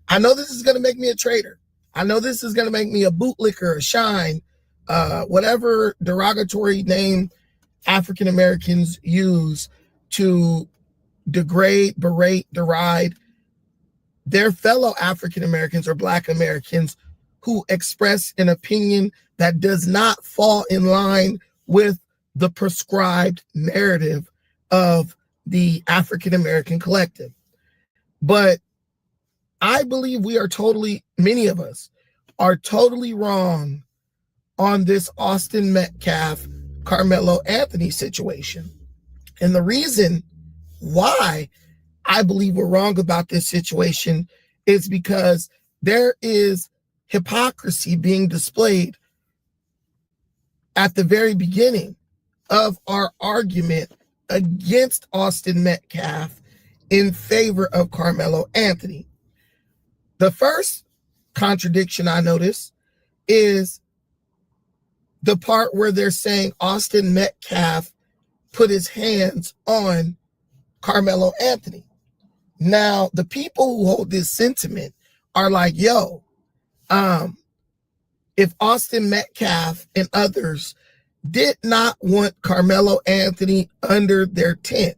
I know this is going to make me a traitor. I know this is going to make me a bootlicker, a shine, whatever derogatory name African Americans use to degrade, berate, deride their fellow African Americans or Black Americans who express an opinion that does not fall in line with the prescribed narrative of the African American collective. But I believe many of us are totally wrong on this Austin Metcalf, Karmelo Anthony situation. And the reason why I believe we're wrong about this situation is because there is hypocrisy being displayed at the very beginning of our argument against Austin Metcalf in favor of Karmelo Anthony. The first contradiction I notice is the part where they're saying Austin Metcalf put his hands on Karmelo Anthony. Now, the people who hold this sentiment are like, yo, if Austin Metcalf and others did not want Karmelo Anthony under their tent,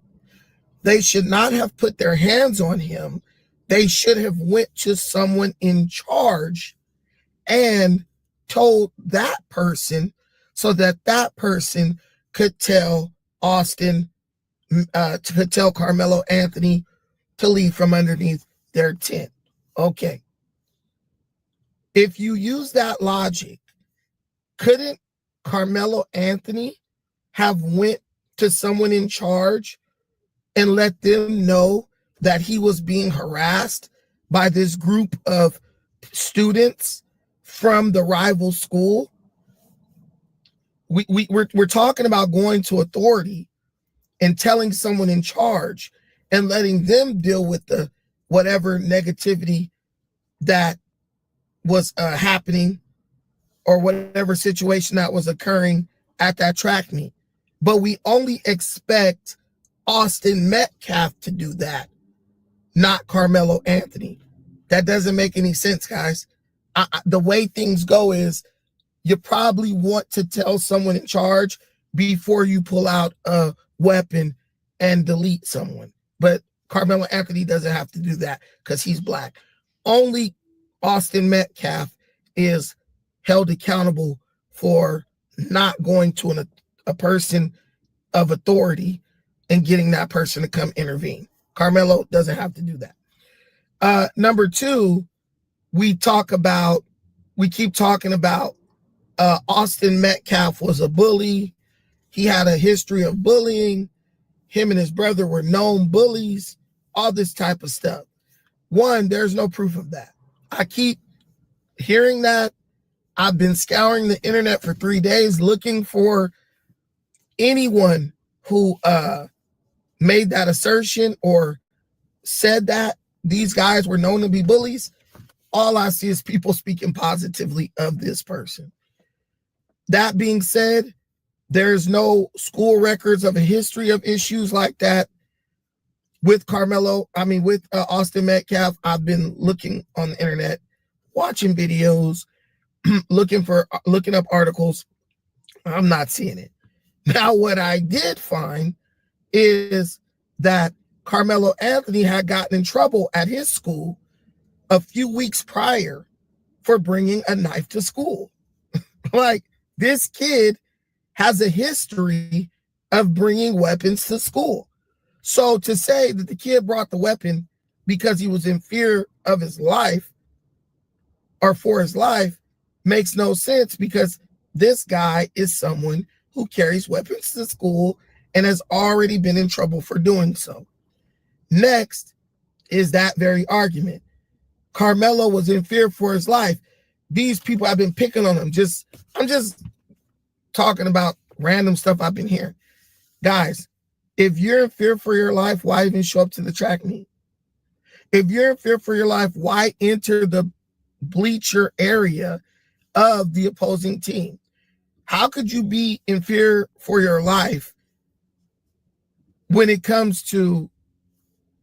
they should not have put their hands on him. They should have went to someone in charge and told that person so that that person could tell Karmelo Anthony to leave from underneath their tent. Okay. If you use that logic, couldn't Karmelo Anthony have went to someone in charge and let them know that he was being harassed by this group of students from the rival school? We're talking about going to authority and telling someone in charge and letting them deal with the whatever negativity that was happening or whatever situation that was occurring at that track meet. But we only expect Austin Metcalf to do that, not Karmelo Anthony. That doesn't make any sense, guys. The way things go is you probably want to tell someone in charge before you pull out a weapon and delete someone. But Karmelo Anthony doesn't have to do that because he's Black. Only Austin Metcalf is held accountable for not going to a person of authority and getting that person to come intervene. Karmelo doesn't have to do that. Number two, we keep talking about Austin Metcalf was a bully. He had a history of bullying. Him and his brother were known bullies, all this type of stuff. One, there's no proof of that. I keep hearing that. I've been scouring the internet for 3 days looking for anyone who made that assertion or said that these guys were known to be bullies. All I see is people speaking positively of this person. That being said, there's no school records of a history of issues like that with Austin Metcalf. I've been looking on the internet, watching videos, looking up articles. I'm not seeing it. Now, what I did find is that Karmelo Anthony had gotten in trouble at his school a few weeks prior for bringing a knife to school. Like, this kid has a history of bringing weapons to school. So to say that the kid brought the weapon because he was in fear of his life or for his life makes no sense, because this guy is someone who carries weapons to school and has already been in trouble for doing so. Next is that very argument. Karmelo was in fear for his life. These people have been picking on him. I'm just talking about random stuff I've been hearing. Guys, if you're in fear for your life, why even show up to the track meet? If you're in fear for your life, why enter the bleacher area of the opposing team? How could you be in fear for your life when it comes to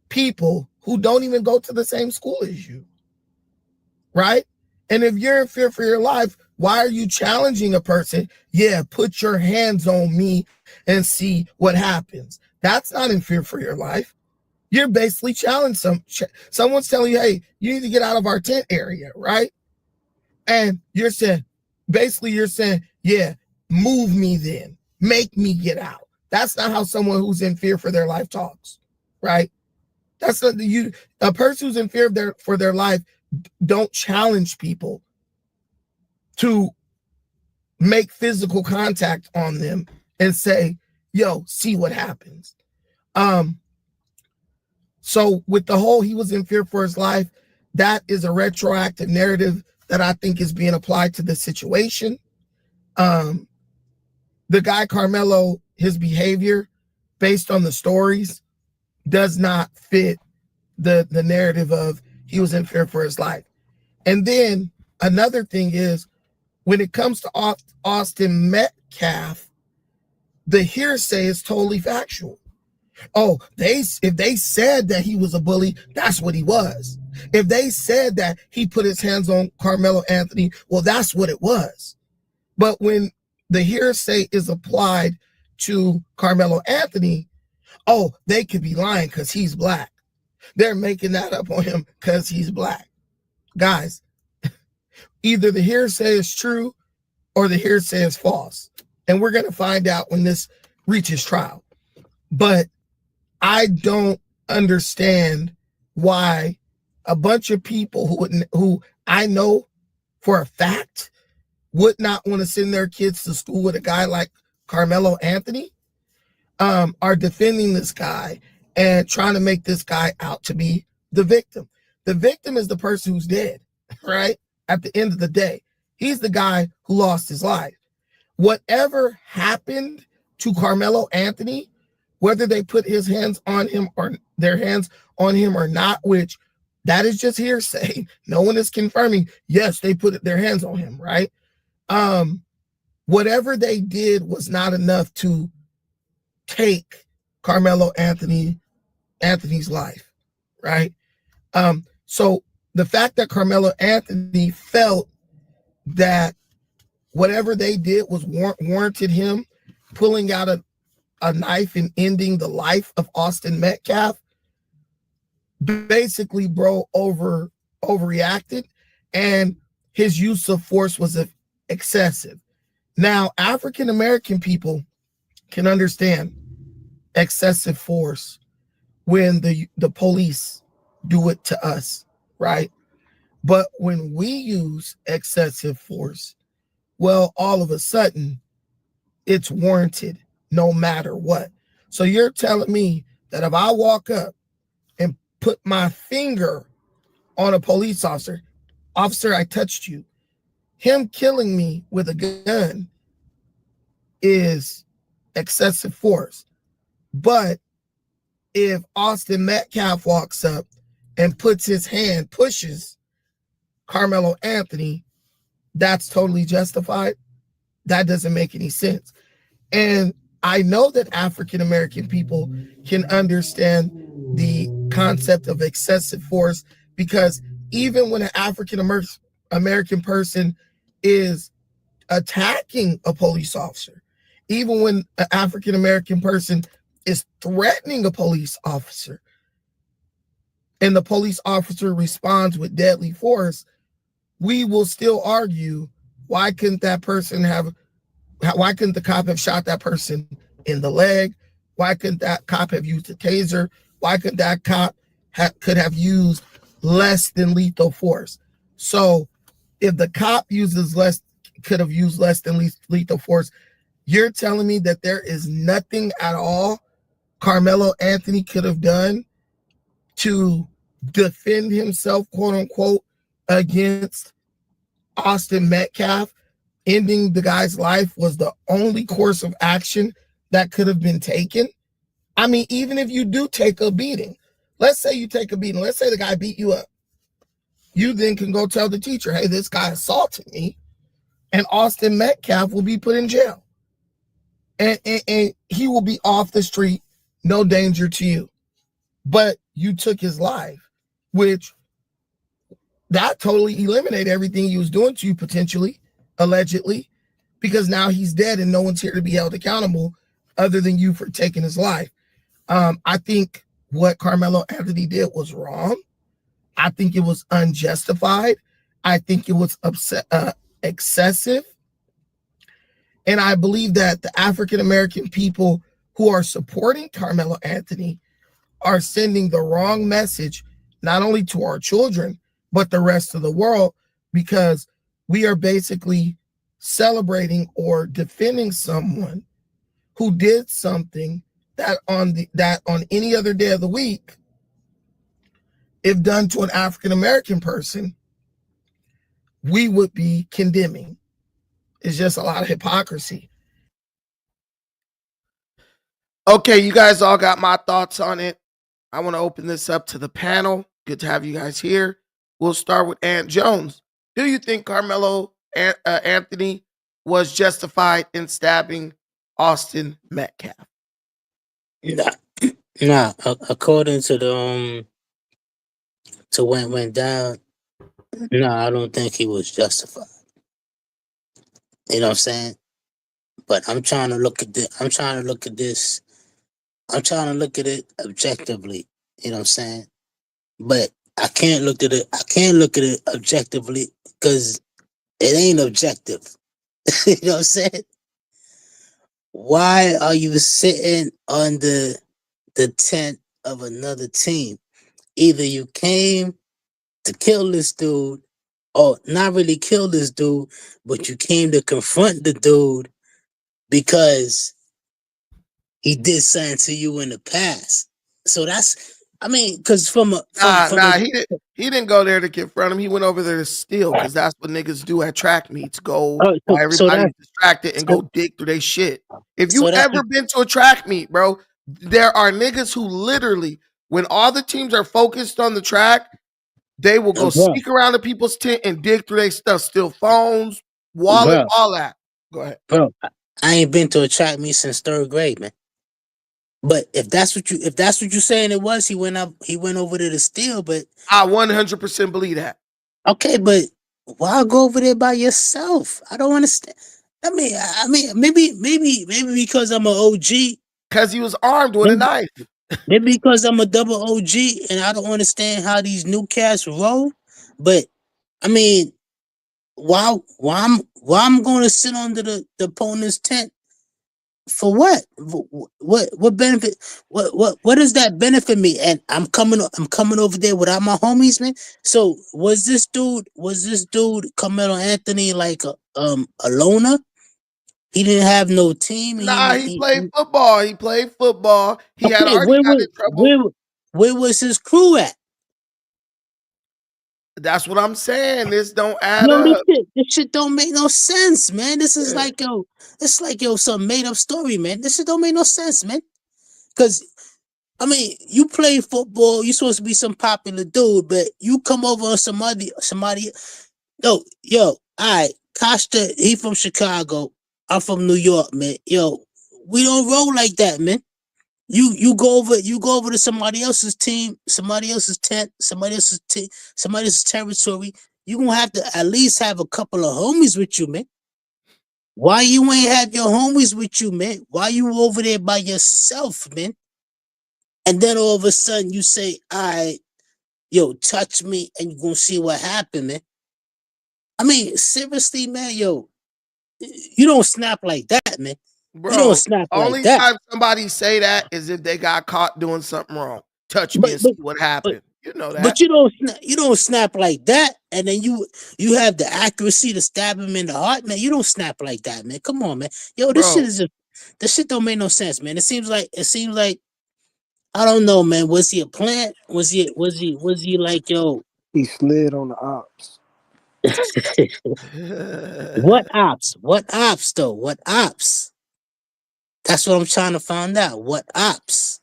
people who don't even go to the same school as you? right? And if you're in fear for your life, why are you challenging a person? Yeah, put your hands on me and see what happens. That's not in fear for your life. You're basically challenging someone's telling you, hey, you need to get out of our tent area, right? And you're saying, yeah, move me then. Make me get out. That's not how someone who's in fear for their life talks, right? That's not a person who's in fear for their life don't challenge people to make physical contact on them and say, yo, see what happens. So with the whole he was in fear for his life, that is a retroactive narrative that I think is being applied to the situation. The guy Karmelo, his behavior based on the stories does not fit the narrative of he was in fear for his life. And then another thing is, when it comes to Austin Metcalf, the hearsay is totally factual. Oh, if they said that he was a bully, that's what he was. If they said that he put his hands on Karmelo Anthony, well, that's what it was. But when the hearsay is applied to Karmelo Anthony, oh, they could be lying because he's black. They're making that up on him because he's black. Guys, either the hearsay is true or the hearsay is false. And we're going to find out when this reaches trial. But I don't understand why a bunch of people who I know for a fact would not want to send their kids to school with a guy like Karmelo Anthony are defending this guy and trying to make this guy out to be the victim. The victim is the person who's dead, right? At the end of the day, he's the guy who lost his life. Whatever happened to Karmelo Anthony, whether they put his hands on him or their hands on him or not, which that is just hearsay. No one is confirming, yes, they put their hands on him, right? Whatever they did was not enough to take Karmelo Anthony's life, right? So the fact that Karmelo Anthony felt that whatever they did was warranted him pulling out a knife and ending the life of Austin Metcalf, basically bro overreacted, and his use of force was excessive. Now, African American people can understand excessive force when the police do it to us, right? But when we use excessive force, well, all of a sudden, it's warranted no matter what. So you're telling me that if I walk up and put my finger on a police officer, I touched you, him killing me with a gun is excessive force. But if Austin Metcalf walks up and pushes Karmelo Anthony, that's totally justified. That doesn't make any sense. And I know that African American people can understand the concept of excessive force, because even when an African American person is attacking a police officer, even when an African American person is threatening a police officer and the police officer responds with deadly force, we will still argue, why couldn't the cop have shot that person in the leg? Why couldn't that cop have used a taser? Why could that cop could have used less than lethal force? So if the cop could have used less than lethal force, you're telling me that there is nothing at all Karmelo Anthony could have done to defend himself, quote unquote, against Austin Metcalf? Ending the guy's life was the only course of action that could have been taken. I mean, even if you do take a beating, let's say you take a beating, let's say the guy beat you up. You then can go tell the teacher, hey, this guy assaulted me, and Austin Metcalf will be put in jail. And he will be off the street, no danger to you. But you took his life, which that totally eliminated everything he was doing to you potentially, allegedly, because now he's dead and no one's here to be held accountable other than you for taking his life. I think what Carmelo Anthony did was wrong. I think it was unjustified. I think it was excessive. And I believe that the African American people who are supporting Carmelo Anthony are sending the wrong message, not only to our children, but the rest of the world, because we are basically celebrating or defending someone who did something that on any other day of the week, if done to an African American person, we would be condemning. It's just a lot of hypocrisy. Okay, you guys all got my thoughts on it. I want to open this up to the panel. Good to have you guys here. We'll start with Ant Jones. Do you think Carmelo Anthony was justified in stabbing Austin Metcalf? Nah. According to the to when it went down, no, I don't think he was justified. You know what I'm saying? But I'm trying to look at this. I'm trying to look at this. I'm trying to look at it objectively. You know what I'm saying? But I can't look at it. I can't look at it objectively because it ain't objective. You know what I'm saying? Why are you sitting on the tent of another team? Either you came to kill this dude, or not really kill this dude, but you came to confront the dude because he did something to you in the past. So that's, I mean, because he didn't go there to confront him. He went over there to steal, because that's what niggas do at track meets. Go while everybody's distracted and go dig through their shit. If you ever been to a track meet, bro, there are niggas who literally, when all the teams are focused on the track, they will go sneak around the people's tent and dig through their stuff, steal phones, wallet, all that. Go ahead. Bro, I ain't been to a track meet since 3rd grade, man. But if that's what you're saying it was, he went over there to steal, but I 100% believe that. Okay, but why go over there by yourself? I don't understand. I mean, maybe because I'm an OG. Because he was armed with a knife. Maybe because I'm a double OG and I don't understand how these new cats roll. But I mean, why I'm going to sit under the opponent's tent for what? What benefit? What does that benefit me? And I'm coming over there without my homies, man. So was this dude Carmelo Anthony like a loner? He didn't have no team. He played football. He played football. He had already got in trouble. Where was his crew at? That's what I'm saying. This don't add up. This shit don't make no sense, man. This is like some made up story, man. This shit don't make no sense, man. Cause I mean, you play football, you supposed to be some popular dude, but you come over on somebody. Yo, alright, Costa, he from Chicago. I'm from New York, man. Yo, we don't roll like that, man. You go over to somebody else's team, somebody else's tent, somebody else's territory. You gonna have to at least have a couple of homies with you, man. Why you ain't have your homies with you, man? Why you over there by yourself, man? And then all of a sudden you say, all right, yo, touch me, and you gonna see what happened, man. I mean, seriously, man, yo, you don't snap like that, man. Bro, you don't snap only like that. Time somebody say that is if they got caught doing something wrong. Touch me and see what happened. You know that. But you don't snap like that, and then you have the accuracy to stab him in the heart, man. You don't snap like that, man. Come on, man. Yo, this shit don't make no sense, man. It seems like I don't know, man. Was he a plant? Was he like, yo? He slid on the ops. What ops? What ops though? What ops? That's what I'm trying to find out. What ops?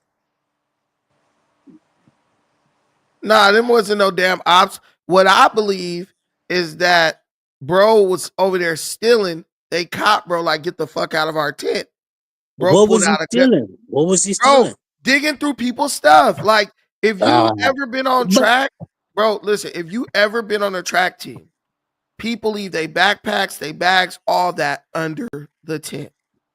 Nah, them wasn't no damn ops. What I believe is that bro was over there stealing. They caught bro, like, get the fuck out of our tent. Bro, what was he stealing? What was he stealing? Digging through people's stuff. Like, if you ever been on track bro, listen, if you ever been on a track team, people leave their backpacks, their bags, all that under the tent.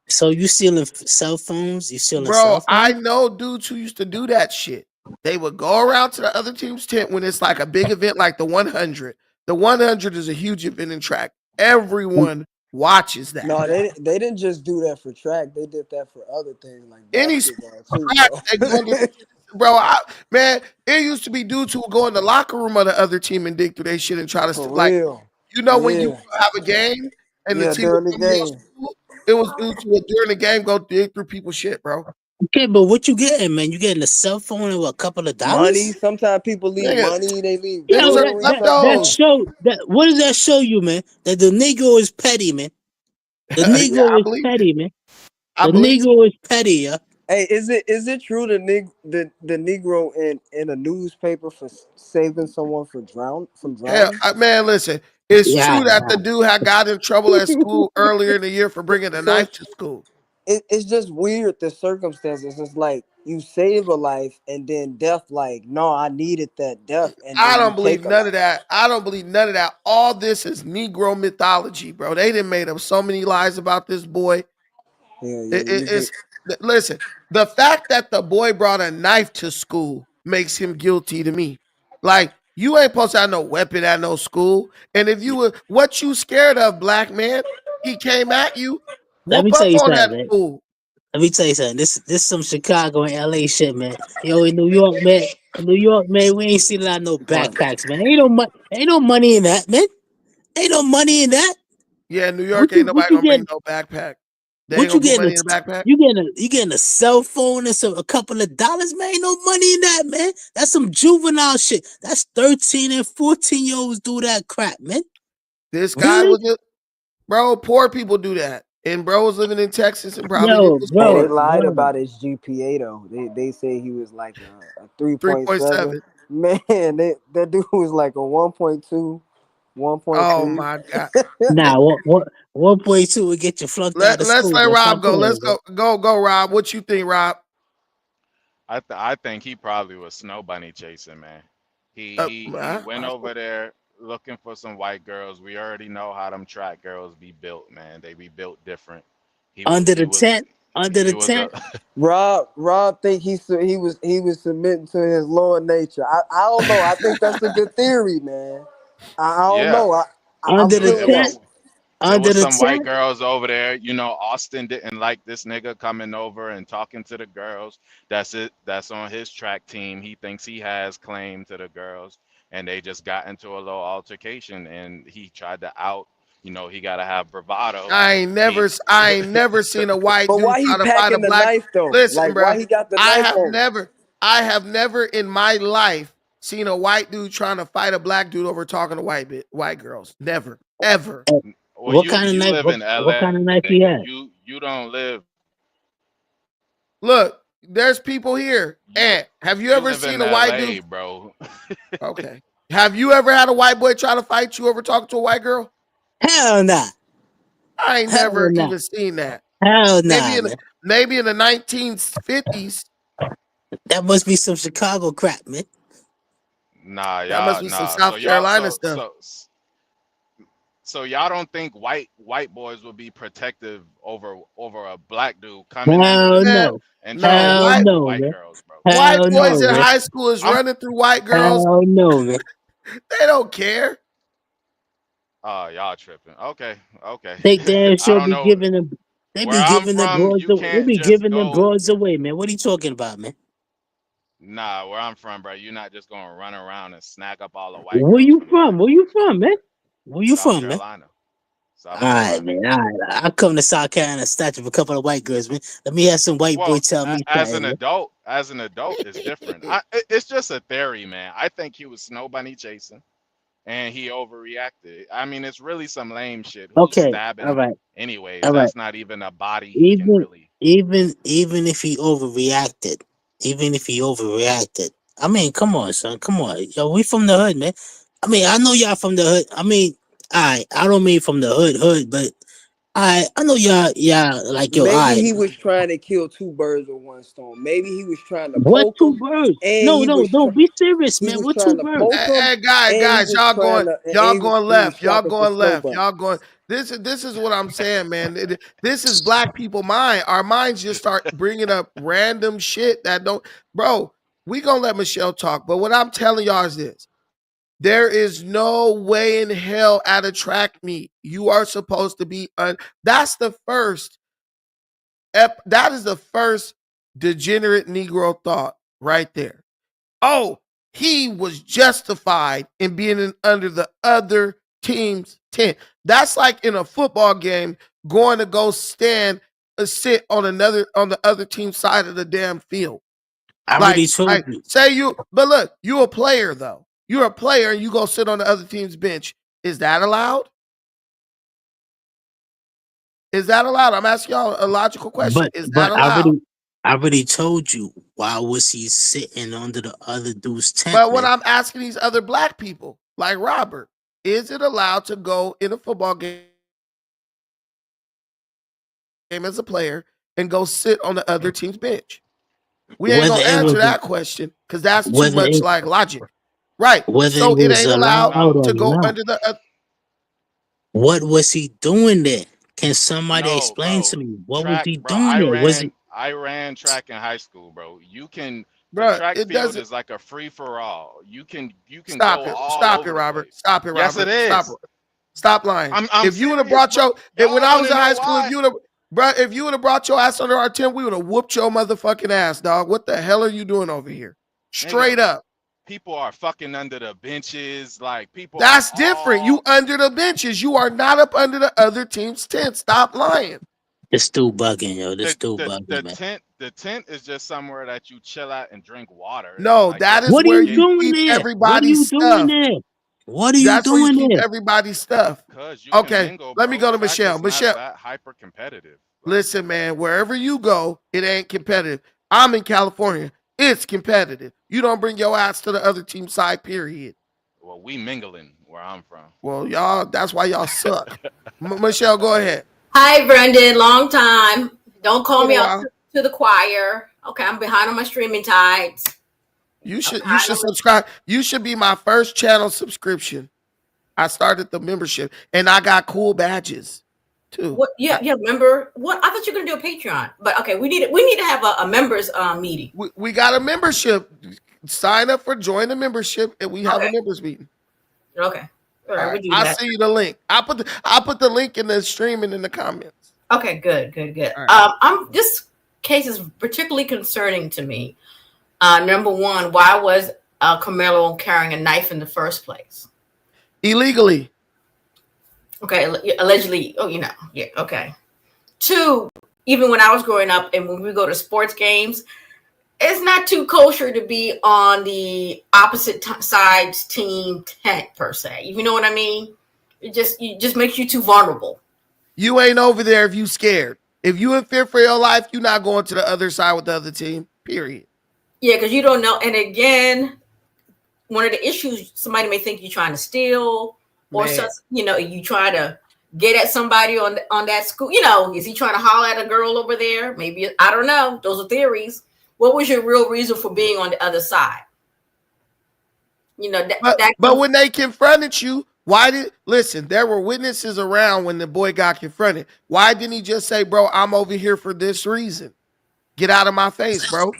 So you stealing cell phones? You stealing Bro, cell I phones? know dudes who used to do that shit. They would go around to the other team's tent when it's like a big event like the 100. The 100 is a huge event in track. Everyone watches that. No, they didn't just do that for track. They did that for other things like Any basketball too, track, bro. they go under the tent. Bro, man, it used to be dudes who would go in the locker room of the other team and dig through their shit and try to For like, real. when you Yeah. have a game and the Yeah, team was during the from your game. school, it was dudes who would during the game go dig through people's shit, bro. Okay, but what you getting, man? You getting a cell phone and what, a couple of Money. dollars? Sometimes people leave Nigga, money, they leave Yo, niggas are jewelry, that sometimes. kleptos. show that what does that show you, man? That the Negro is petty, man. The Yeah, Negro I is believe it. petty, man. I The believe it. Negro is petty, yeah. Hey, is it true the Negro in a newspaper for saving someone from Hell, drowning? man, listen. It's Yeah, true that the dude had got in trouble at school earlier in the year for bringing a So knife to school. it's just weird the circumstances. It's like you save a life and then death. Like, no, I needed that death, and I then you don't believe take a none of life. that. I don't believe none of that. All this is Negro mythology, bro. They done made up so many lies about this boy. Yeah, yeah. It, You just it's listen. The fact that the boy brought a knife to school makes him guilty to me. Like you ain't supposed to have no weapon at no school. And if you were what you scared of, black man, he came at you. let me Whoop tell up you on something, that man. fool. Let me tell you something. This some Chicago and LA shit, man. Yo, in New York, man. In New York, man, we ain't seen a lot of no what? backpacks, man. Ain't no money in that, man. Ain't no money in that. Yeah, New What York ain't you what nobody you gonna bring getting? no backpack. They ain't What you gonna put getting? money in the backpack. You getting a cell phone and a couple of dollars, man. Ain't no money in that, man. That's some juvenile shit. That's 13 and 14 year olds do that crap, man. This guy Really? was a bro. Poor people do that, and bro was living in Texas and probably Yo, was Hey, they poor. lied bro. about his GPA though. They say he was like a three Three point point seven. seven. Man, that dude was like a 1.2, one point Oh three. my god. Nah, what 1.2 would get you flunked out of Let's school, let man. Rob Stop go. Let's playing, man. go, Rob. What you think, Rob? I think he probably was snow bunny chasing, man. He went over there looking for some white girls. We already know how them track girls be built, man. They be built different. He wa- Under he the was tent, under the he was a tent. Rob think he was submitting to his lower nature. I don't know. I think that's a good theory, man. I don't yeah. know. I'm Under the It feeling that tent, was one. it under was the some white tent. girls over there. You know, Austin didn't like this nigga coming over and talking to the girls. That's it. That's on his track team. He thinks he has claim to the girls, and they just got into a little altercation, and he tried to out. You know, he got to have bravado. He I ain't never seen a white But dude why he try to fight a packing the black. knife though? Listen, Like bro. why he got the I knife have on him? never, I have never in my life seen a white dude trying to fight a black dude over talking to white girls. Never, ever. Uh, well, What you kind of you knife? live in What LA. kind of knife he You had? you don't live Look, there's people here. you And have you you ever live in seen a white dude? LA, bro. Okay. Have you ever had a white boy try to fight you over talking to a white girl? Hell nah. I ain't Hell never nah. even seen that. Hell Maybe nah, in man. maybe in the 1950s. That must be some Chicago crap, man. Nah, That must y'all, be some nah. So South y'all, Carolina so stuff. so so y'all don't think white boys would be protective over a black dude coming under the Hell Man, tent no. and no, trying to Hell talk to no, white man. girls, bro? white Hell boys no, in man. high school is I'm running through white girls. Hell no, man. They don't care. y'all tripping. Okay, okay. They damn I sure don't be know. giving them. They Where be I'm giving the from, broads. you They can't be just giving them go. broads away, man. What are you talking about, man? Nah, where I'm from, bro, you're not just gonna run around and snag up all the white Where girls you from the from? gym, Where bro. you from, man? Where you South from, man? Carolina, All South right, Carolina. man. All right. I come to South Carolina, statue of a couple of white girls, man. Let me have some white boy Well, tell me something, man. as an adult, it's different. It's just a theory, man. I think he was snow bunny chasing, and he overreacted. I mean, it's really some lame shit. Who's Okay. All stabbing, right. anyways? All right. That's not even a body he can Even really. even if he overreacted, even if he overreacted. I mean, come on, son. Come on. Yo, we from the hood, man. I mean, I know y'all from the hood. I mean, I don't mean from the hood, but I know y'all like yo. Maybe I he was trying to kill two birds with one stone. Maybe he was trying to what poke two him, birds? and No, no, no. Be serious, he man. was What two trying to birds? poke him, Hey, and he guys, was trying to, y'all going he was left. Y'all shopping for going snow left. bunny. Y'all going. This is what I'm saying, man. This is black people mind. Our minds just start bringing up random shit that don't. Bro, we gonna let Michelle talk. But what I'm telling y'all is this: there is no way in hell at a track meet you are supposed to be. That's the first. That is the first degenerate Negro thought right there. Oh, he was justified in being under the other team's tent. That's like in a football game going to go sit on the other team's side of the damn field. I already told Like you. say but look, you a player though. You're a player and you go sit on the other team's bench. Is that allowed? Is that allowed? I'm asking y'all a logical question. Is that But allowed? I already told you. Why was he sitting under the other dude's tent, But what man? I'm asking these other black people, like Robert, is it allowed to go in a football game as a player and go sit on the other team's bench? We ain't Whether gonna it answer was that question because that's too whether much it like logic, right? whether it So it was ain't allowed allowed or No, to go not. under the. What was he doing there? Can somebody no, explain to bro. me what was Track, he bro. doing there? Was he I ran track in high school, bro. The Bruh, track it field doesn't. is like a free for all. You can Stop go it! all Stop it, over the Robert! place. Stop it, Yes, it Robert! Stop is. it! Stop lying. I'm If you would have serious, brought bro. when Y'all I want was to in know high school, why? if you would have brought your ass under our tent, we would have whooped your motherfucking ass, dog. What the hell are you doing over here? Nigga, Straight up. people are fucking under the benches. Like people are That's different. You all under the benches. You are not up under the other team's tent. Stop lying. this still bugging, yo? This still the bugging, man. tent. The tent is just somewhere that you chill at and drink water and No, like that get is What are where you get you doing keep there? What are everybody's you doing stuff. there? What are you That's where you doing keep there? everybody's stuff. cuz you can Okay, mingle, let me bro. go to Track Michelle. is not Michelle, that hyper competitive. Like listen, man, wherever you go, it ain't competitive. I'm in California. It's competitive. You don't bring your ass to the other team side, period. well, we mingling where I'm from. Well, y'all, that's why y'all suck. Michelle, go ahead. Hi, Brendan. Long time. Don't It's call been a me out while. to the choir. Okay, I'm behind on my streaming tides. I'm You behind should on my. subscribe. You should be my first channel subscription. I started the membership and I got cool badges too. What? Yeah, yeah. Remember what? I thought you were gonna do a Patreon, but okay, we need to have a members meeting. We got a membership. Sign up for join the membership and we have a Okay, members meeting. okay. All All right, right. we'll do I'll that. send you the link. I'll put the link in the stream and in the comments. Okay, good, good, good. All right. I'm this case is particularly concerning to me. Number one, why was Carmelo carrying a knife in the first place? Illegally. Okay, allegedly. Oh, yeah. Okay. Two, even when I was growing up and when we go to sports games, it's not too kosher to be on the opposite side's team tent per se. You know what I mean? It just makes you too vulnerable. You ain't over there if you scared. If you in fear for your life, you're not going to the other side with the other team. Period. Yeah, because you don't know. And again, one of the issues somebody may think you're trying to steal, or Man. you try to get at somebody on that school. Is he trying to holler at a girl over there? Maybe I don't know. Those are theories. What was your real reason for being on the other side? That But when they confronted you, why did listen? There were witnesses around when the boy got confronted. Why didn't he just say, "Bro, I'm over here for this reason. Get out of my face, bro"?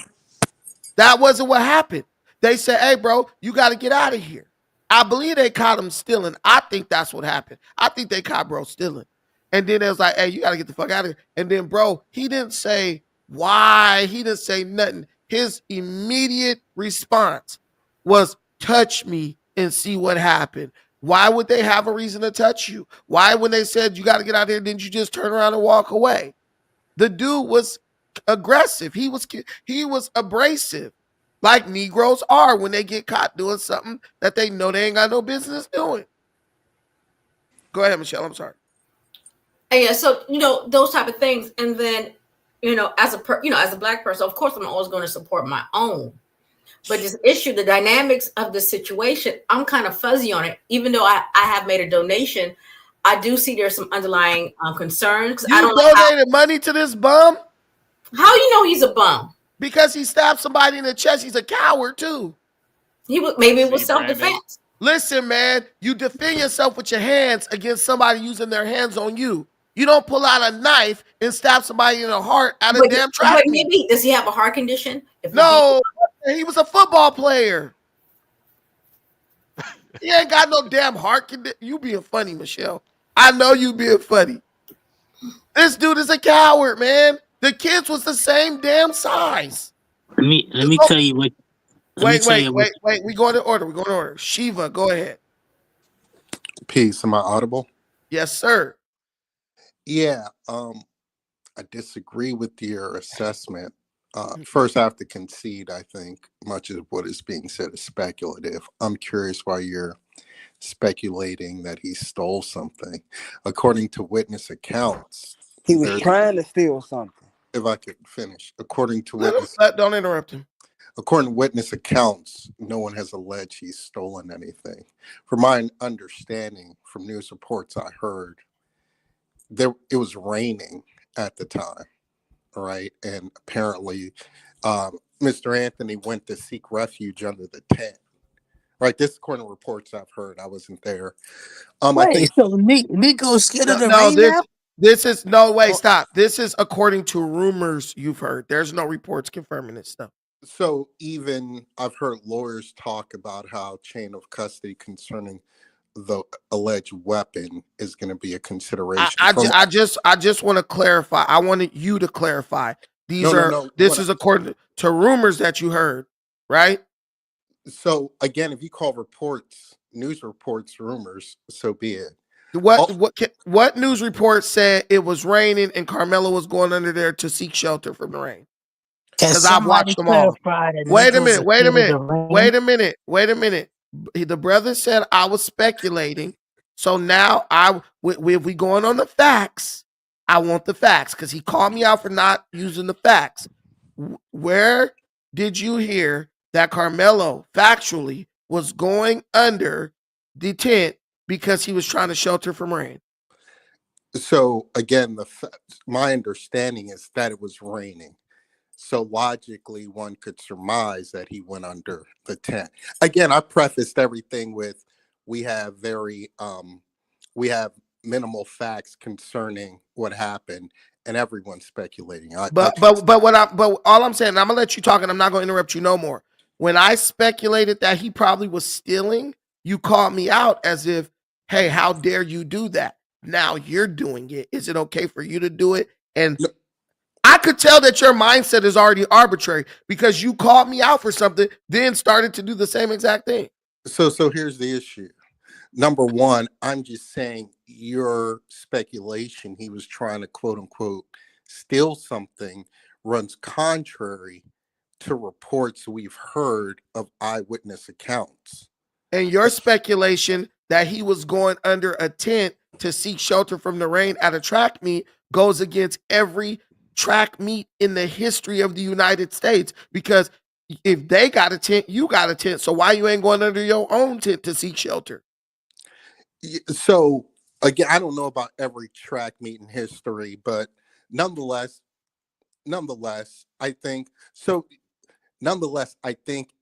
That wasn't what happened. They said, "Hey, bro, you got to get out of here." I believe they caught him stealing. I think that's what happened. I think they caught bro stealing. And then it was like, "Hey, you got to get the fuck out of here." And then, bro, he didn't say why. He didn't say nothing. His immediate response was, "Touch me and see what happened." Why would they have a reason to touch you? Why, when they said you got to get out of here, didn't you just turn around and walk away? The dude was aggressive. He was abrasive, like Negroes are when they get caught doing something that they know they ain't got no business doing. Go ahead, Michelle. I'm sorry. yeah, so those type of things, and then as a black person, of course, I'm always going to support my own. But this issue, the dynamics of the situation, I'm kind of fuzzy on it. Even though I have made a donation, I do see there's some underlying concerns because I You don't like donated money to this bum how you know he's a bum. because he stabbed somebody in the chest. He's a coward too. He was maybe it was See, self Brandon? defense. Listen, man, you defend yourself with your hands against somebody using their hands on you. You don't pull out a knife and stab somebody in the heart at a damn track But meet. maybe does he have a heart condition? If No, he was a football player. He ain't got no damn heart condition. You being funny, Michelle. I know you being funny. This dude is a coward, man. The kids was the same damn size. Let me tell you what. Wait. We going to order. Shiva, go ahead. Peace. Am I audible? Yes, sir. Yeah. I disagree with your assessment. First, I have to concede. I think much of what is being said is speculative. I'm curious why you're speculating that he stole something. According to witness accounts, He was trying to steal something. If I could finish, according to Don't interrupt him. According to witness accounts, no one has alleged he's stolen anything. From my understanding, from news reports I heard, it was raining at the time, right? And apparently, Mr. Anthony went to seek refuge under the tent. Right, this is according to reports I've heard. I wasn't there. Wait, I think so Nico scared of the rain now? This is no way. Stop. This is according to rumors you've heard. There's no reports confirming this stuff. So even I've heard lawyers talk about how chain of custody concerning the alleged weapon is going to be a consideration. I just want to clarify. I wanted you to clarify. This is according to rumors that you heard, right? So again, if you call reports, news reports, rumors, so be it. What news report said it was raining and Karmelo was going under there to seek shelter from the rain? Because I've watched them all. Wait a minute. The brother said I was speculating. So now if we going on the facts, I want the facts because he called me out for not using the facts. Where did you hear that Karmelo factually was going under the tent because he was trying to shelter from rain? So again, my understanding is that it was raining. So logically, one could surmise that he went under the tent. Again, I prefaced everything with we have minimal facts concerning what happened, and everyone's speculating. But all I'm saying, I'm gonna let you talk, and I'm not gonna interrupt you no more. When I speculated that he probably was stealing, you called me out as if, "Hey, how dare you do that?" Now you're doing it. Is it okay for you to do it? And I could tell that your mindset is already arbitrary because you called me out for something, then started to do the same exact thing. So here's the issue. Number one, I'm just saying your speculation he was trying to quote unquote steal something runs contrary to reports we've heard of eyewitness accounts. And your speculation that he was going under a tent to seek shelter from the rain at a track meet goes against every track meet in the history of the United States, because if they got a tent, you got a tent. So why you ain't going under your own tent to seek shelter? So again, I don't know about every track meet in history, but nonetheless, I think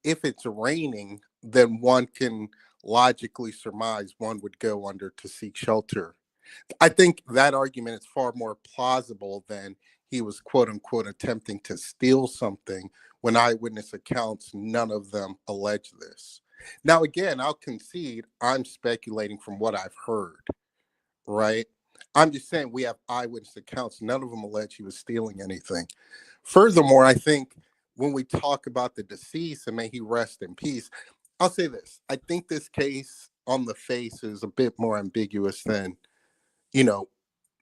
if it's raining, then one can logically surmise one would go under to seek shelter. I think that argument is far more plausible than he was quote unquote attempting to steal something when eyewitness accounts, none of them allege this. Now, again, I'll concede I'm speculating from what I've heard, right? I'm just saying we have eyewitness accounts. None of them allege he was stealing anything. Furthermore, I think when we talk about the deceased, and may he rest in peace, I'll say this. I think this case on the face is a bit more ambiguous than,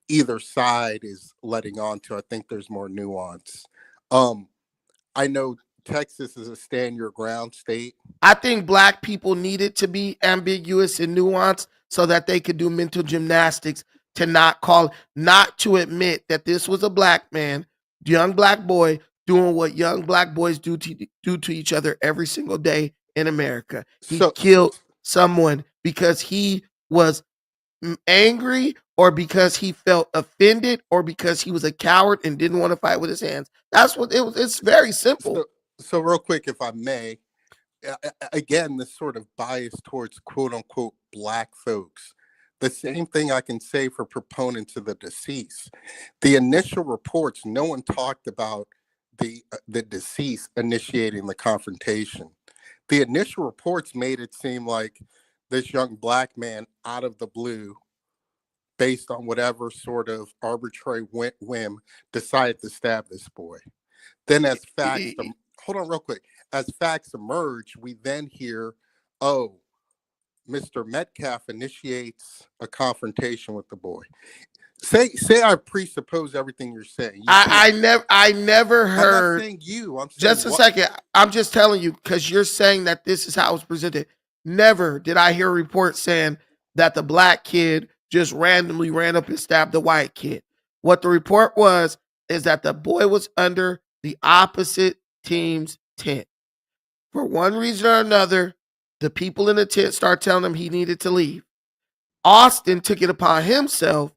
either side is letting on to. I think there's more nuance. I know Texas is a stand your ground state. I think black people need it to be ambiguous and nuanced so that they could do mental gymnastics to not to admit that this was a black man, young black boy, doing what young black boys do to each other every single day in America. He killed someone because he was angry or because he felt offended or because he was a coward and didn't want to fight with his hands. That's what it was. It's very simple. So real quick, if I may, again, this sort of bias towards quote unquote black folks. The same thing I can say for proponents of the deceased. The initial reports, no one talked about the deceased initiating the confrontation. The initial reports made it seem like this young black man, out of the blue, based on whatever sort of arbitrary whim, decided to stab this boy. Then, as facts, hold on real quick. As facts emerge, we then hear, oh, Mr. Metcalf initiates a confrontation with the boy. Say I presuppose everything you're saying. I never heard. I'm not saying you. I'm saying just a second. I'm just telling you because you're saying that this is how it was presented. Never did I hear a report saying that the black kid just randomly ran up and stabbed the white kid. What the report was is that the boy was under the opposite team's tent. For one reason or another, the people in the tent start telling him he needed to leave. Austin took it upon himself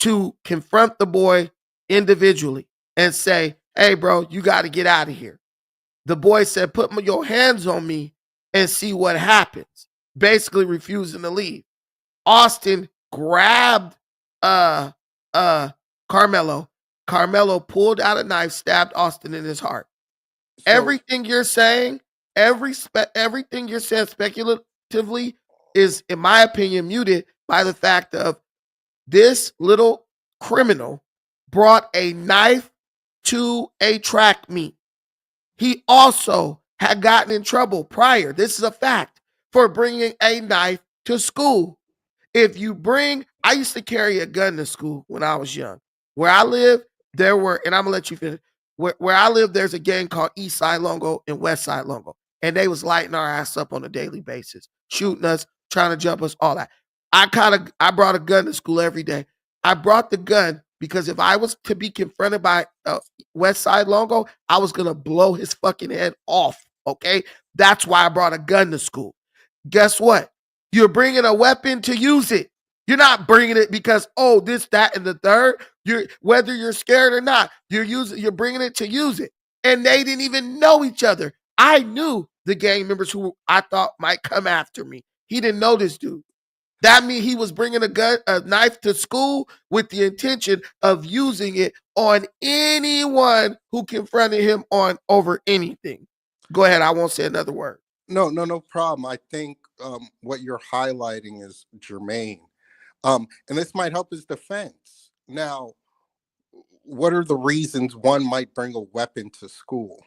to confront the boy individually and say, hey, bro, you got to get out of here. The boy said, put your hands on me and see what happens. Basically refusing to leave. Austin grabbed Karmelo. Karmelo pulled out a knife, stabbed Austin in his heart. So, everything you're saying speculatively is, in my opinion, muted by the fact of this little criminal brought a knife to a track meet. He also had gotten in trouble prior, this is a fact, for bringing a knife to school. I used to carry a gun to school when I was young. Where I live, and I'm going to let you finish. Where I live, there's a gang called East Side Longo and West Side Longo. And they was lighting our ass up on a daily basis, shooting us, trying to jump us, all that. I brought a gun to school every day. I brought the gun because if I was to be confronted by West Side Longo, I was going to blow his fucking head off, okay? That's why I brought a gun to school. Guess what? You're bringing a weapon to use it. You're not bringing it because, oh, this, that, and the third. Whether you're scared or not, you're bringing it to use it. And they didn't even know each other. I knew the gang members who I thought might come after me. He didn't know this dude. That means he was bringing a knife to school with the intention of using it on anyone who confronted him over anything. Go ahead. I won't say another word. No problem. I think what you're highlighting is germane. And this might help his defense. Now, what are the reasons one might bring a weapon to school?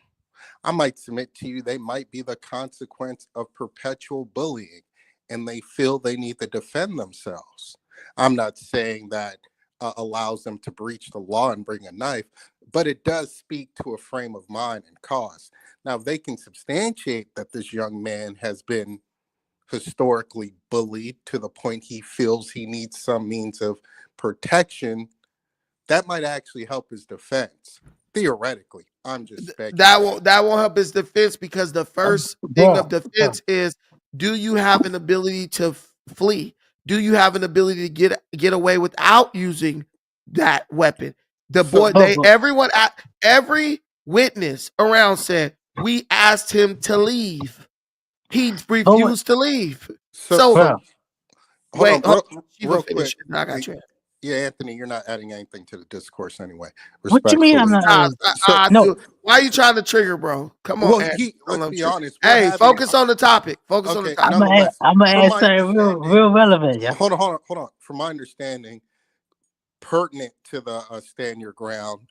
I might submit to you they might be the consequence of perpetual bullying, and they feel they need to defend themselves. I'm not saying that allows them to breach the law and bring a knife, but it does speak to a frame of mind and cause. Now, if they can substantiate that this young man has been historically bullied to the point he feels he needs some means of protection, that might actually help his defense. Theoretically, I'm just speculating. That won't help his defense because the first thing of defense is, do you have an ability to flee? Do you have an ability to get away without using that weapon? Every witness around said we asked him to leave. He refused to leave. So wait, real quick. I got you. Yeah, Anthony, you're not adding anything to the discourse anyway. What you mean I'm not? No. Why are you trying to trigger, bro? Come on, let's be honest. Hey, focus on the topic. Focus on the topic. I'm gonna ask something real relevant. Yeah. Hold on. From my understanding, pertinent to the stand your ground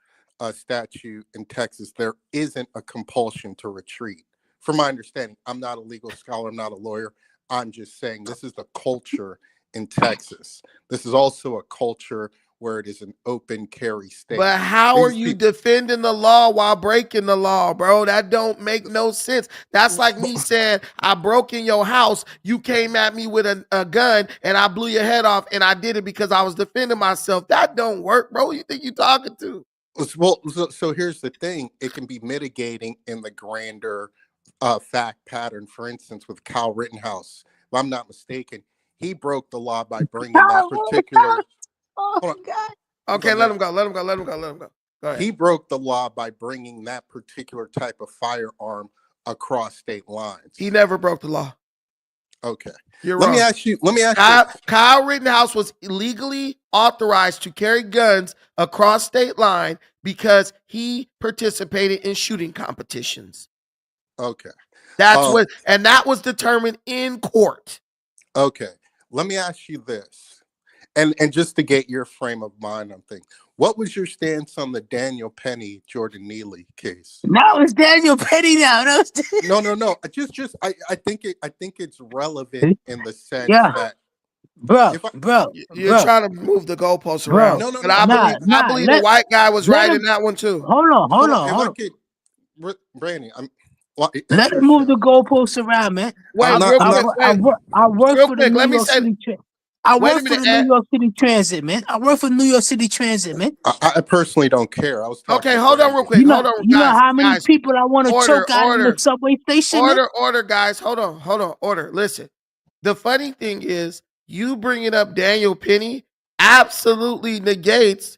statute in Texas, there isn't a compulsion to retreat. From my understanding, I'm not a legal scholar, I'm not a lawyer. I'm just saying this is the culture in Texas. This is also a culture where it is an open carry state. But how are you defending the law while breaking the law, bro? That don't make no sense. That's like me saying I broke in your house, you came at me with a gun, and I blew your head off, and I did it because I was defending myself. That don't work, bro. You think you talking to? Well, so here's the thing. It can be mitigating in the grander fact pattern. For instance, with Kyle Rittenhouse, if I'm not mistaken, He broke the law by bringing that particular. Oh Hold on, God. Okay, if let I him go. Let him go. Let him go. Let him go. Go ahead. He broke the law by bringing that particular type of firearm across state lines. He never broke the law. Okay. You're Let wrong. me ask you. Kyle Rittenhouse was legally authorized to carry guns across state line because he participated in shooting competitions. Okay. That was determined in court. Okay. Let me ask you this. And just to get your frame of mind on things, what was your stance on the Daniel Penny Jordan Neely case? Now it's Daniel Penny now. No. I think it's relevant in the sense that You're trying to move the goalposts around. No. But I believe the white guy was right in that one too. Hold on. If I could, Brandon, Let him move the goalposts around, man. Wait, I work for the New York City. I work for the New York City Transit, man. I work for New York City Transit, man. I personally don't care. I was talking. Okay, hold on real quick. Hold on, guys. You know how many people I want to choke out in the subway station? Order, guys. Hold on. Order. Listen. The funny thing is, you bringing up Daniel Penny absolutely negates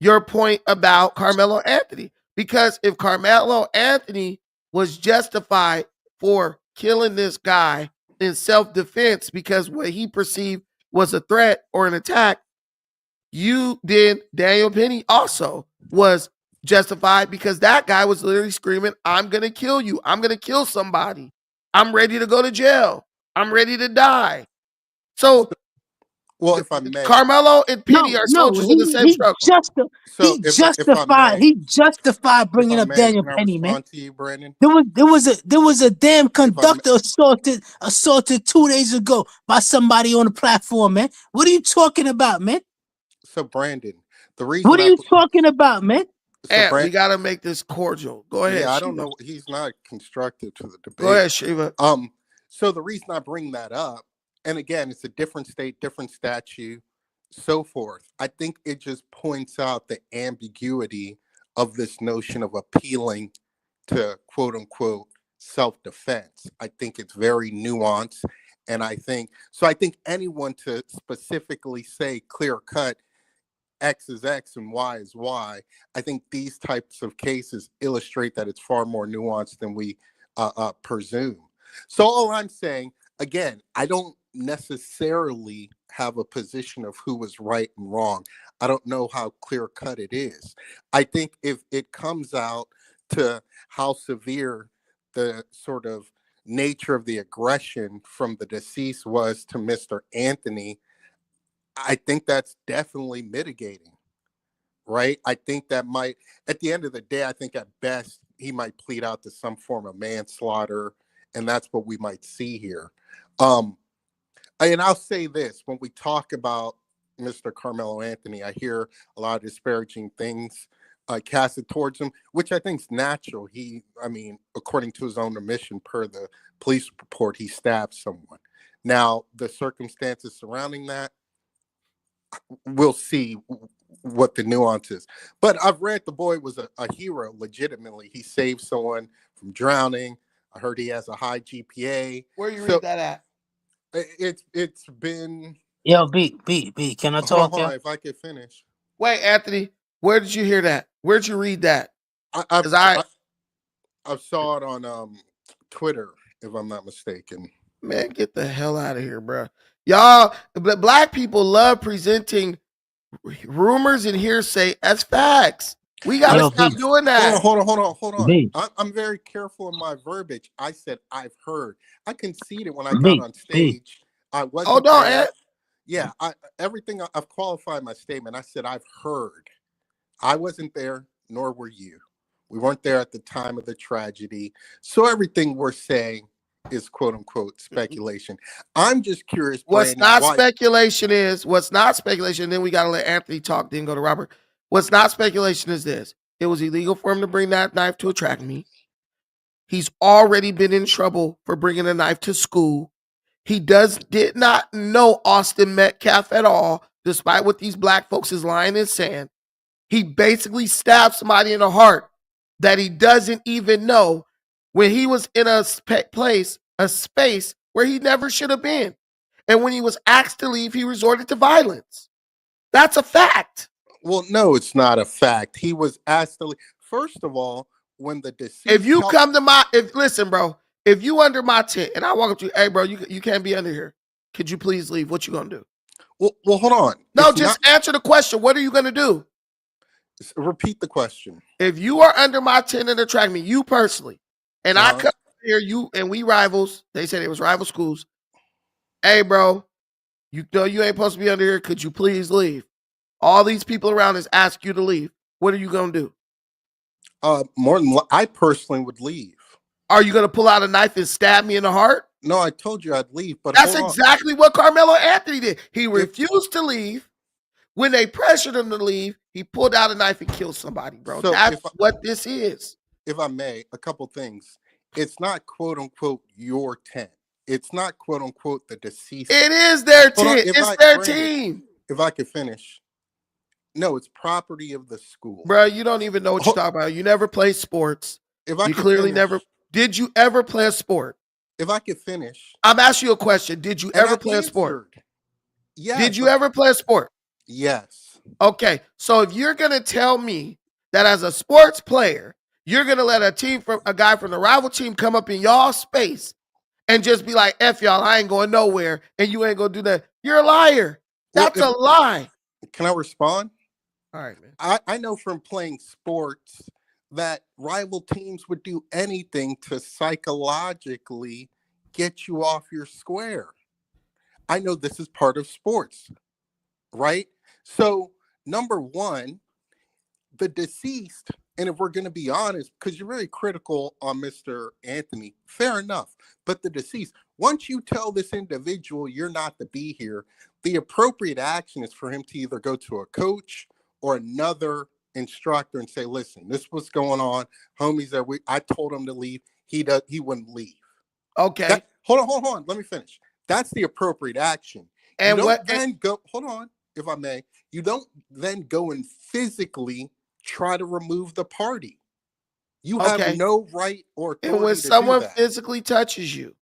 your point about Carmelo Anthony. Because if Carmelo Anthony was justified for killing this guy in self-defense because what he perceived was a threat or an attack, Daniel Penny also was justified because that guy was literally screaming, I'm going to kill you. I'm going to kill somebody. I'm ready to go to jail. I'm ready to die. So, well, if I may, Carmelo and Penny are soldiers in the same struggle. He justified bringing up Daniel Penny, man. To you, Brandon? There was a damn conductor assaulted 2 days ago by somebody on the platform, man. What are you talking about, man? So, Brandon, the reason. What are you talking about, man? So we gotta make this cordial. Go ahead. Yeah, I don't know. He's not constructive to the debate. Go ahead, Shiva. So the reason I bring that up, and again, it's a different state, different statute, so forth. I think it just points out the ambiguity of this notion of appealing to quote unquote self-defense. I think it's very nuanced. And I think anyone to specifically say clear cut X is X and Y is Y, I think these types of cases illustrate that it's far more nuanced than we presume. So all I'm saying, again, I don't necessarily have a position of who was right and wrong. I don't know how clear cut it is. I think if it comes out to how severe the sort of nature of the aggression from the deceased was to Mr. Anthony, I think that's definitely mitigating, right? I think that might, at the end of the day, I think at best he might plead out to some form of manslaughter, and that's what we might see here. And I'll say this, when we talk about Mr. Carmelo Anthony, I hear a lot of disparaging things casted towards him, which I think is natural. According to his own admission, per the police report, he stabbed someone. Now, the circumstances surrounding that, we'll see what the nuance is. But I've read the boy was a hero, legitimately. He saved someone from drowning. I heard he has a high GPA. Where you read that at? It's been... Yo, B, can I talk? Hold on, if I could finish. Wait, Anthony, where did you hear that? Where'd you read that? I saw it on Twitter, if I'm not mistaken. Man, get the hell out of here, bro. Y'all, black people love presenting rumors and hearsay as facts. We got to stop doing that. Hold on. I'm very careful in my verbiage. I said I've heard. I conceded when I got on stage. I wasn't. Hold on, Ed. Yeah, everything I've qualified my statement. I said I've heard. I wasn't there, nor were you. We weren't there at the time of the tragedy. So everything we're saying is quote unquote speculation. I'm just curious. What's not speculation, then we got to let Anthony talk, then go to Robert. What's not speculation is this. It was illegal for him to bring that knife to a track meet. He's already been in trouble for bringing a knife to school. He did not know Austin Metcalf at all, despite what these black folks is lying and saying. He basically stabbed somebody in the heart that he doesn't even know when he was in a space where he never should have been. And when he was asked to leave, he resorted to violence. That's a fact. Well, no, it's not a fact. He was asked to leave. First of all, when the deceased If you come to my, listen, bro, if you under my tent and I walk up to you, hey, bro, you can't be under here. Could you please leave? What you gonna do? Well, hold on. No, just answer the question. What are you gonna do? Repeat the question. If you are under my tent and attract me, you personally, and I come here, you and we rivals. They said it was rival schools. Hey, bro, you know you ain't supposed to be under here. Could you please leave? All these people around us ask you to leave. What are you gonna do? I personally would leave. Are you gonna pull out a knife and stab me in the heart? No, I told you I'd leave, but that's exactly what Karmelo Anthony did. He refused to leave. When they pressured him to leave, he pulled out a knife and killed somebody, bro. So that's what this is. If I may, a couple things. It's not quote unquote your tent. It's not quote unquote the deceased. It is their tent. It's their team. If I could finish. No, it's property of the school. Bro, you don't even know what you're talking about. You never played sports. You clearly never. Did you ever play a sport? If I could finish. I'm asking you a question. Did you ever play a sport? Yes. Did you ever play a sport? Yes. Okay. So if you're going to tell me that as a sports player, you're going to let a guy from the rival team come up in y'all space and just be like, F y'all, I ain't going nowhere, and you ain't going to do that. You're a liar. That's a lie. Can I respond? All right, man. I know from playing sports that rival teams would do anything to psychologically get you off your square. I know this is part of sports, right? So, number one, the deceased, and if we're going to be honest, because you're very critical on Mr. Anthony, fair enough. But the deceased, once you tell this individual you're not to be here, the appropriate action is for him to either go to a coach or another instructor and say, listen, this is what's going on. Homies, I told him to leave. He wouldn't leave. Okay. Hold on. Let me finish. That's the appropriate action. And hold on, if I may. You don't then go and physically try to remove the party. You have no right or authority. And when someone physically touches you,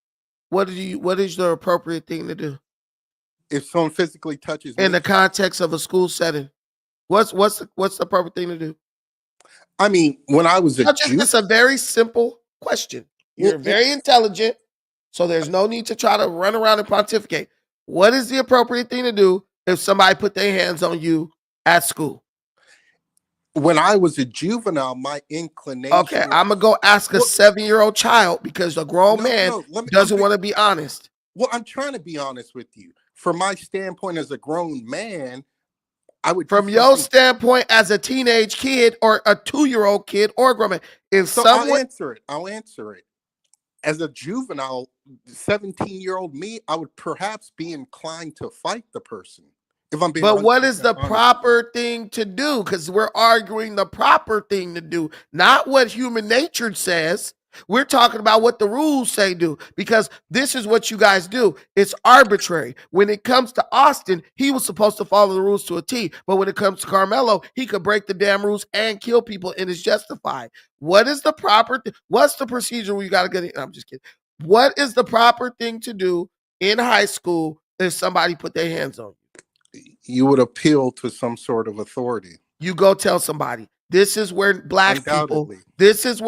what is the appropriate thing to do? If someone physically touches me in the context of a school setting, what's the appropriate thing to do? I mean, when I was it's a very simple question. You're very intelligent, so there's no need to try to run around and pontificate. What is the appropriate thing to do if somebody put their hands on you at school? When I was a juvenile, my inclination. Okay, I'm gonna go ask a 7-year-old child because a grown man doesn't want to be honest. Well, I'm trying to be honest with you. From my standpoint as a grown man, I would. From your standpoint as a teenage kid or a 2-year-old kid or a grown man, I'll answer it. As a juvenile, 17-year-old me, I would perhaps be inclined to fight the person. If I'm being but what is the proper thing to do? Because we're arguing the proper thing to do, not what human nature says. We're talking about what the rules say do, because this is what you guys do. It's arbitrary. When it comes to Austin, he was supposed to follow the rules to a T, but when it comes to Karmelo, he could break the damn rules and kill people, and it's justified. What is the proper what's the procedure where you got to get it? I'm just kidding. What is the proper thing to do in high school if somebody put their hands on you? You would appeal to some sort of authority. You go tell somebody. This is where black people this is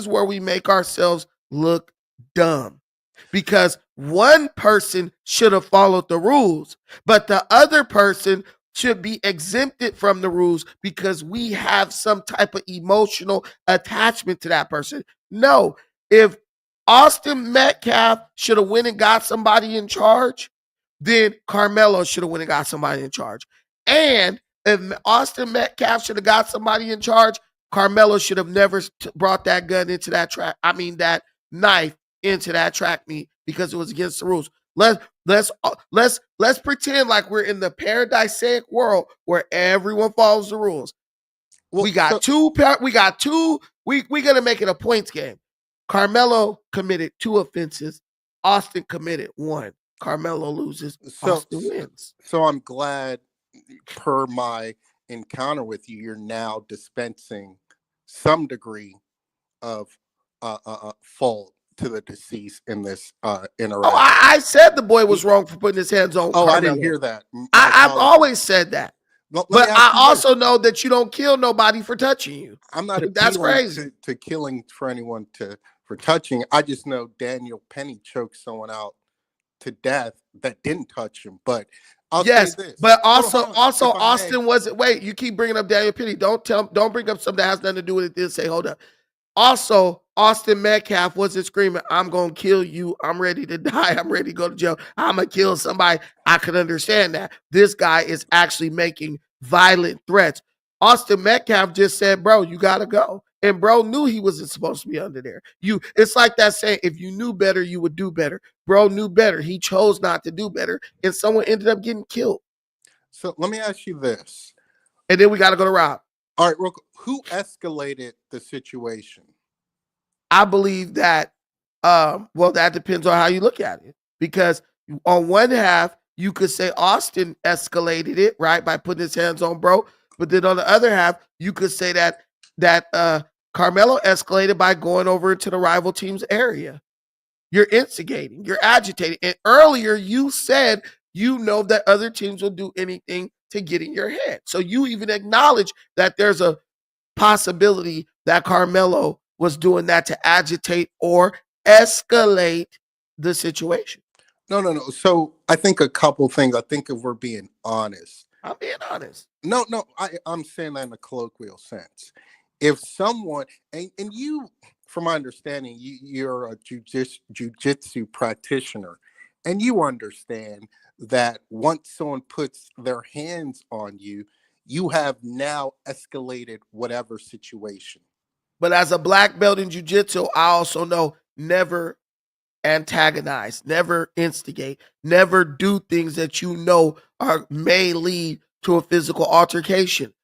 where we make ourselves look dumb, because one person should have followed the rules, but the other person should be exempted from the rules because we have some type of emotional attachment to that person. No, if Austin Metcalf should have went and got somebody in charge, then Karmelo should have went and got somebody in charge. And if Austin Metcalf should have got somebody in charge, Karmelo should have never brought that gun into that track. I mean, that knife into that track meet, because it was against the rules. Let's pretend like we're in the paradisiac world where everyone follows the rules. Well, we're gonna make it a points game. Karmelo committed 2 offenses. Austin committed 1. Karmelo loses. Austin wins. So I'm glad, per my encounter with you, you're now dispensing some degree of fault to the deceased in this Oh, interaction. I said the boy was wrong for putting his hands on Oh, Karmelo. I didn't hear that. I've always said that. Let But me ask I you also this. know that you don't kill nobody for touching you. I'm not That's appealing crazy. to killing for anyone for touching. I just know Daniel Penny choked someone out to death that didn't touch him. But I'll say this. but Hold also on, if I may. Austin wasn't. Wait, you keep bringing up Daniel Penny. Don't bring up something that has nothing to do with it. Then say, hold up. Also, Austin Metcalf wasn't screaming, "I'm gonna kill you. I'm ready to die. I'm ready to go to jail. I'm gonna kill somebody." I could understand that. This guy is actually making violent threats. Austin Metcalf just said, "Bro, you gotta go." And bro knew he wasn't supposed to be under there. It's like that saying, if you knew better, you would do better. Bro knew better. He chose not to do better, and someone ended up getting killed. So let me ask you this. And then we got to go to Rob. All right, who escalated the situation? I believe that, well, that depends on how you look at it. Because on one half, you could say Austin escalated it, right, by putting his hands on bro. But then on the other half, you could say that Karmelo escalated by going over into the rival team's area. You're instigating, you're agitating. And earlier you said you know that other teams will do anything to get in your head. So you even acknowledge that there's a possibility that Karmelo was doing that to agitate or escalate the situation. No. So I think a couple things. I think if we're being honest. I'm being honest. No, I'm saying that in a colloquial sense. If someone, and you, from my understanding, you're a jujitsu practitioner, and you understand that once someone puts their hands on you, you have now escalated whatever situation. But as a black belt in jiu-jitsu, I also know never antagonize, never instigate, never do things that you know may lead to a physical altercation.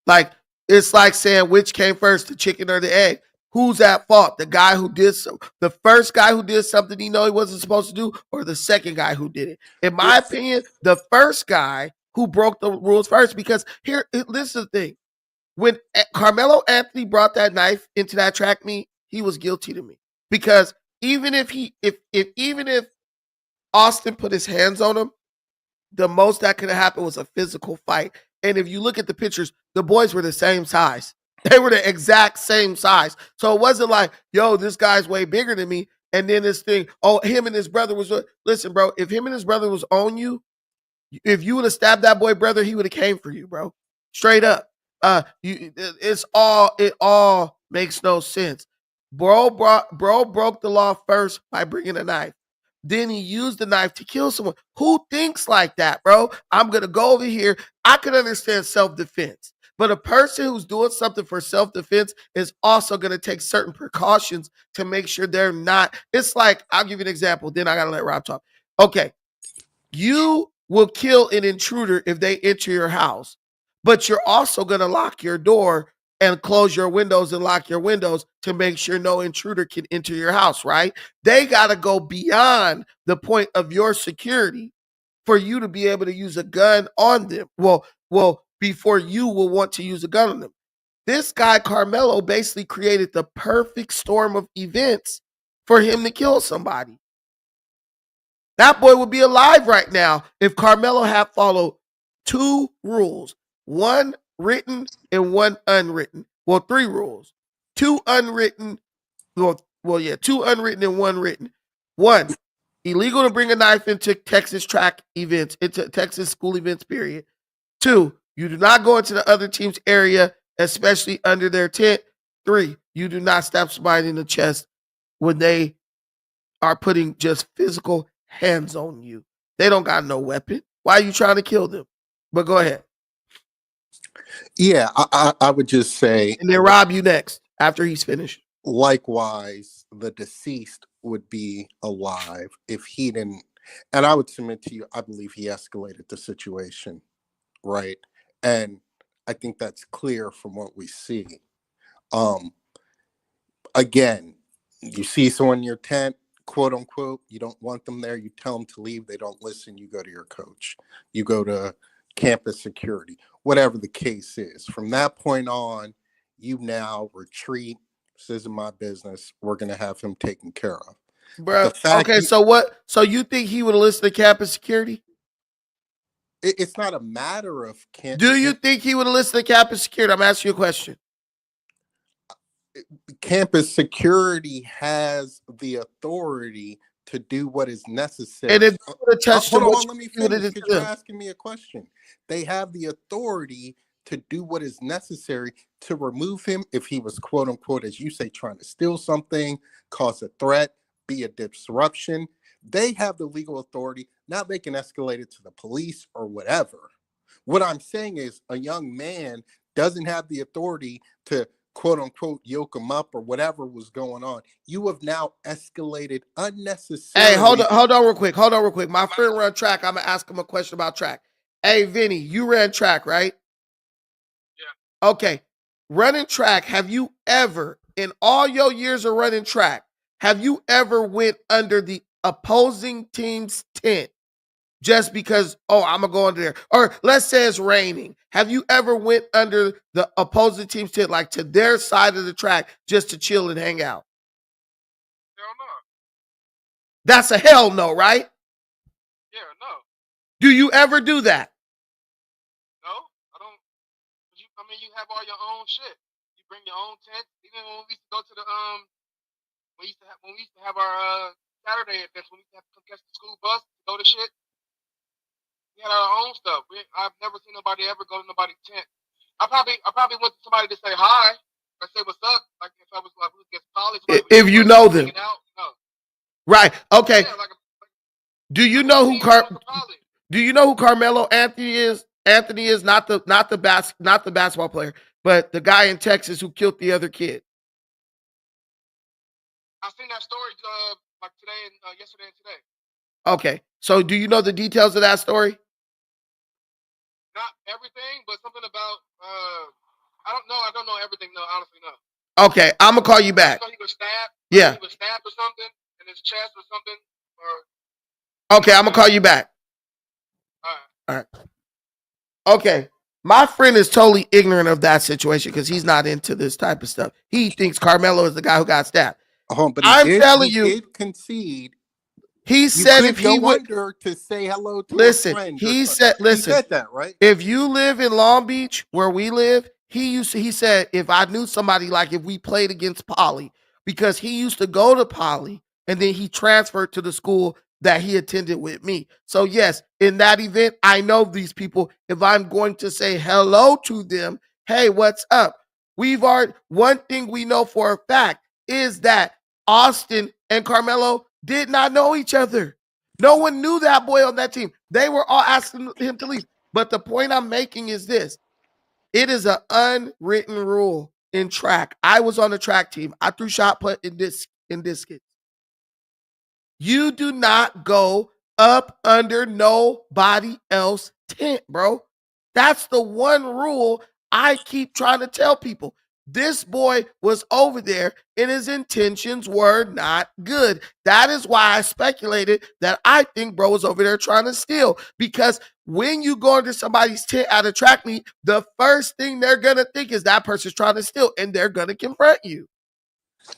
Like, it's like saying which came first, the chicken or the egg. Who's at fault? The guy who did the first guy who did something he know he wasn't supposed to do, or the second guy who did it? In my opinion, the first guy who broke the rules first. Because this is the thing. When Carmelo Anthony brought that knife into that track meet, he was guilty to me. Because even if Austin put his hands on him, the most that could have happened was a physical fight. And if you look at the pictures, the boys were the same size. They were the exact same size. So it wasn't like, yo, this guy's way bigger than me. And then this thing, oh, him and his brother was, listen, bro, if him and his brother was on you, if you would have stabbed that boy brother, he would have came for you, bro. Straight up. It all makes no sense. Bro broke the law first by bringing a knife. Then he used the knife to kill someone. Who thinks like that, bro? I'm gonna go over here. I can understand self-defense, but a person who's doing something for self-defense is also gonna take certain precautions to make sure they're not. It's like, I'll give you an example. Then I gotta let Rob talk. Okay, you will kill an intruder if they enter your house, but you're also gonna lock your door and close your windows and lock your windows to make sure no intruder can enter your house, right? They got to go beyond the point of your security for you to be able to use a gun on them. Well, before you will want to use a gun on them. This guy, Karmelo, basically created the perfect storm of events for him to kill somebody. That boy would be alive right now if Karmelo had followed two rules, one written and one unwritten. Well, three rules. Two unwritten. Two unwritten and one written. One, illegal to bring a knife into Texas track events, into Texas school events, period. Two, you do not go into the other team's area, especially under their tent. Three, you do not stab somebody in the chest when they are putting just physical hands on you. They don't got no weapon. Why are you trying to kill them? But go ahead. Yeah, I would just say. And then Rob, you next after he's finished. Likewise, the deceased would be alive if he didn't. And I would submit to you, I believe he escalated the situation, right? And I think that's clear from what we see. Again, you see someone in your tent, quote unquote, you don't want them there, you tell them to leave, they don't listen, you go to your coach, you go to campus security, whatever the case is. From that point on, you now retreat. This isn't my business. We're going to have him taken care of. bro. The fact Okay, so what? So you think he would have listened to campus security? it's not a matter of Do you think he would have listened to campus security? I'm asking you a question. campus security has the authority to do what is necessary. And if you would have touched Hold him, on, what let me you would have finish did because to you're them? asking me a question. They have the authority to do what is necessary to remove him if he was, quote unquote, as you say, trying to steal something, cause a threat, be a disruption. They have the legal authority. Now they can escalate it to the police or whatever. What I'm saying is a young man doesn't have the authority to, quote unquote, yoke him up or whatever was going on. You have now escalated unnecessarily. Hey, hold on real quick. Hold on real quick. My friend run track. I'm gonna ask him a question about track. Hey, Vinny, you ran track, right? Yeah. Okay. Running track, have you ever, in all your years of running track, have you ever went under the opposing team's tent just because, oh, I'm gonna go under there? Or let's say it's raining. Have you ever went under the opposing team's tent, like to their side of the track, just to chill and hang out? Hell no. That's a hell no, right? Yeah, no. Do you ever do that? No, I don't. I mean, you have all your own shit. You bring your own tent. Even when we used to go to the when we used to have our Saturday events, when we used to have to come catch the school bus to go to shit, we had our own stuff. I've never seen nobody ever go to nobody's tent. I probably went to somebody to say hi, or say what's up. Like if I was like we against college, If you know them, out, no. right? Okay. Yeah, Do you know who Do you know who Karmelo Anthony is? Anthony is not the basketball player, but the guy in Texas who killed the other kid. I seen that story like today and yesterday and today. Okay, so do you know the details of that story? Not everything, but something about I don't know. I don't know everything. No, honestly, no. Okay, I'm gonna call you back. I know he was stabbed. Yeah. He was stabbed or something in his chest or something. Okay, I'm gonna call you back. All right. Okay. My friend is totally ignorant of that situation because he's not into this type of stuff. He thinks Karmelo is the guy who got stabbed. But telling he you, did concede. He said if he would under to say hello to listen, a friend. he said that, right? If you live in Long Beach where we live, he said if I knew somebody, like if we played against Poly, because he used to go to Poly and then he transferred to the school that he attended with me. So yes, in that event, I know these people. If I'm going to say hello to them, hey, what's up? One thing we know for a fact is that Austin and Karmelo did not know each other. No one knew that boy on that team. They were all asking him to leave. But the point I'm making is this. It is an unwritten rule in track. I was on the track team. I threw shot put in discus. You do not go up under nobody else's tent, bro. That's the one rule I keep trying to tell people. This boy was over there and his intentions were not good. That is why I speculated that I think bro was over there trying to steal. Because when you go into somebody's tent at a track meet, the first thing they're going to think is that person's trying to steal and they're going to confront you.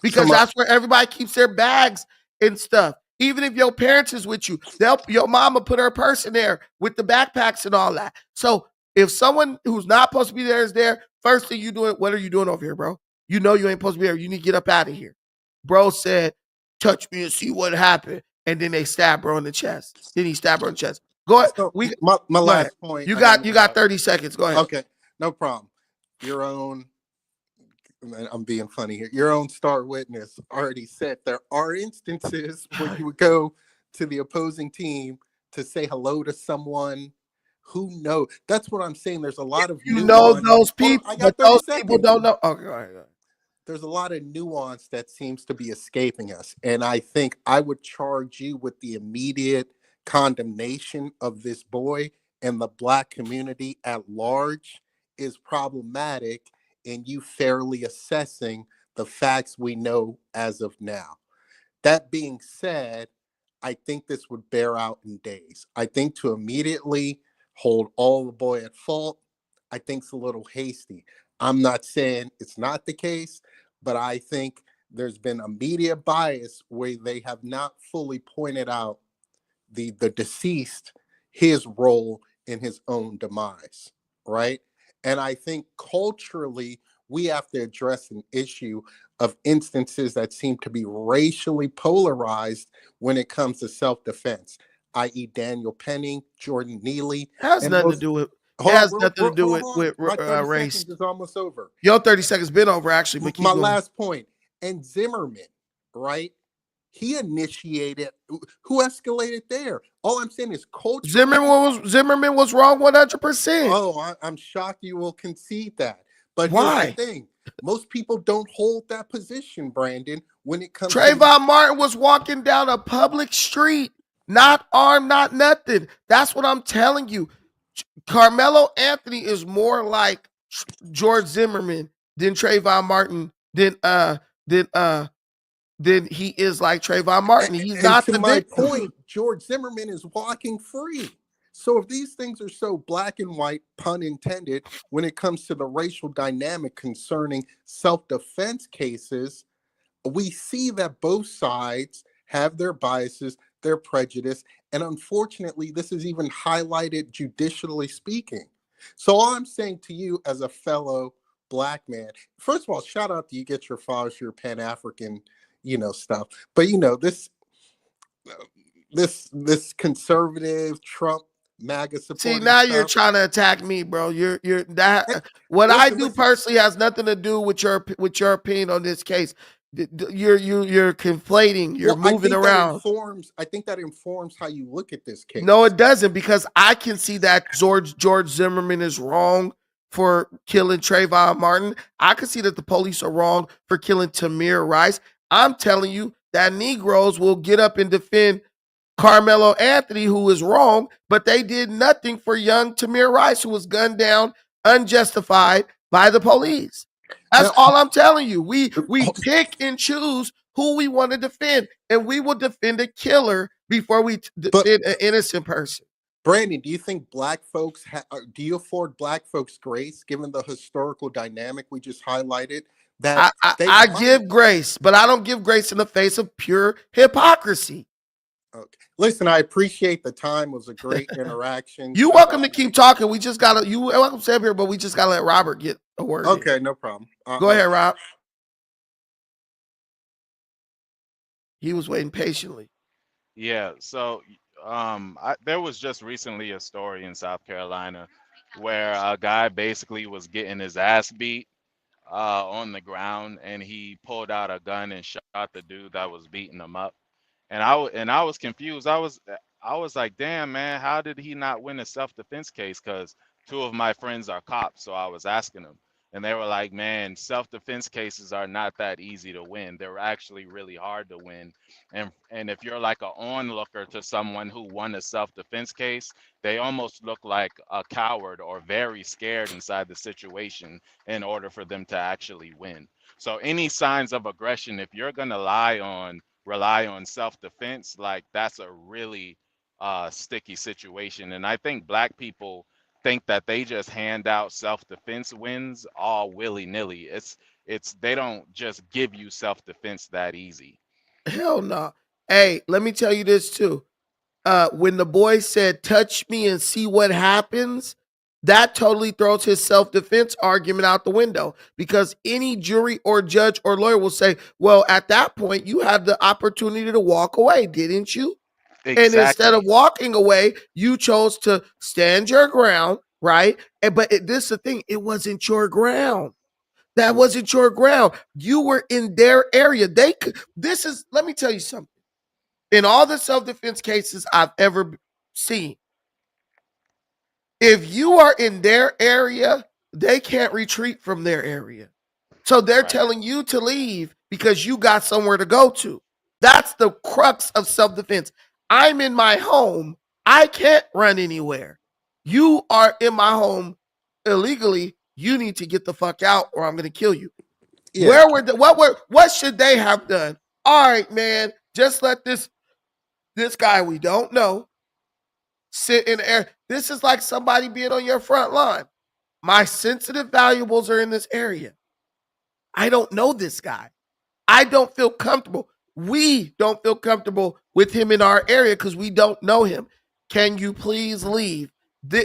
Because that's where everybody keeps their bags and stuff. Even if your parents is with you, your mama put her purse in there with the backpacks and all that. So if someone who's not supposed to be there is there, first thing you doing, what are you doing over here, bro? You know you ain't supposed to be there. You need to get up out of here. Bro said, touch me and see what happened. And then they stabbed bro in the chest. Then he stabbed bro in the chest. Go ahead. So my last point. You got 30 seconds. Go ahead. Okay, no problem. Your own, I'm being funny here. Your own star witness already said there are instances where you would go to the opposing team to say hello to someone. Who knows? That's what I'm saying. There's a lot of know those people, but those people don't know. Okay, all right. There's a lot of nuance that seems to be escaping us. And I think I would charge you with the immediate condemnation of this boy, and the Black community at large is problematic in you fairly assessing the facts we know as of now. That being said, I think this would bear out in days. I think to immediately hold all the boy at fault, I think it's a little hasty. I'm not saying it's not the case, but I think there's been a media bias where they have not fully pointed out the deceased, his role in his own demise, right? And I think culturally we have to address an issue of instances that seem to be racially polarized when it comes to self-defense, i.e. Daniel Penning, Jordan Neely, Has and nothing to most. do with. It Hold on, has nothing to do hold with on. My 30 race. seconds is almost over. Your 30 seconds been over actually, but keep My going. last point. And Zimmerman, right? He initiated. Who escalated there? All I'm saying is culturally. Zimmerman was wrong 100%. Oh, I'm shocked you will concede that. But here's the Why? thing: most people don't hold that position, Brandon. When it comes to Trayvon Martin was walking down a public street, not armed, not nothing. That's what I'm telling you. Carmelo Anthony is more like George Zimmerman than Trayvon Martin than than he is like Trayvon Martin. He's and not to the my victim. point, George Zimmerman is walking free. So if these things are so black and white, pun intended, when it comes to the racial dynamic concerning self-defense cases, we see that both sides have their biases, their prejudice, and unfortunately, this is even highlighted judicially speaking. So all I'm saying to you as a fellow black man, first of all, shout out to you, get your flowers for your Pan-African, stuff. But this conservative Trump MAGA See, supporting now you're stuff. trying to attack me, bro. You're that what I Listen, do listen. personally has nothing to do with your opinion on this case. You're conflating. You're Well, I moving think that around. informs. I think that informs how you look at this No, case. it doesn't, because I can see that George Zimmerman is wrong for killing Trayvon Martin. I can see that the police are wrong for killing Tamir Rice. I'm telling you that Negroes will get up and defend Carmelo Anthony, who is wrong, but they did nothing for young Tamir Rice, who was gunned down unjustified by the police. That's Now, all I'm telling you. We pick and choose who we want to defend, and we will defend a killer before we but defend an innocent person. Brandon, do you think black folks do you afford black folks grace given the historical dynamic we just highlighted that they I might. give grace, but I don't give grace in the face of pure hypocrisy. Okay. Listen, I appreciate the time. It was a great interaction. You Shout welcome out to to you. keep talking. We just gotta you welcome to stay up here, but we just gotta let Robert get a word in. Okay, no problem. Go ahead, Rob. He was waiting patiently. Yeah, so there was just recently a story in South Carolina where a guy basically was getting his ass beat on the ground, and he pulled out a gun and shot the dude that was beating him up. And I was confused. I was like, damn man, how did he not win a self-defense case? Because two of my friends are cops, so I was asking them, and they were like, man, self-defense cases are not that easy to win. They're actually really hard to win. And if you're like an onlooker to someone who won a self-defense case, they almost look like a coward or very scared inside the situation in order for them to actually win. So any signs of aggression, if you're gonna rely on self-defense, like that's a really sticky situation. And I think black people think that they just hand out self-defense wins all willy-nilly. It's they don't just give you self-defense that easy. Hell no. Hey, let me tell you this too. When the boy said, touch me and see what happens, that totally throws his self-defense argument out the window, because any jury or judge or lawyer will say, well, at that point, you had the opportunity to walk away, didn't you? And instead of Exactly. walking away, you chose to stand your ground, right? But this is the thing, it wasn't your ground. That wasn't your ground. You were in their area. They could, let me tell you something. In all the self-defense cases I've ever seen, if you are in their area, they can't retreat from their area. So they're Right. telling you to leave because you got somewhere to go to. That's the crux of self-defense. I'm in my home. I can't run anywhere. You are in my home illegally. You need to get the fuck out or I'm going to kill you. Yeah. What should they have done? All right, man, just let this guy we don't know sit in the air. This is like somebody being on your front line. My sensitive valuables are in this area. I don't know this guy. I don't feel comfortable. We don't feel comfortable with him in our area because we don't know him. Can you please leave?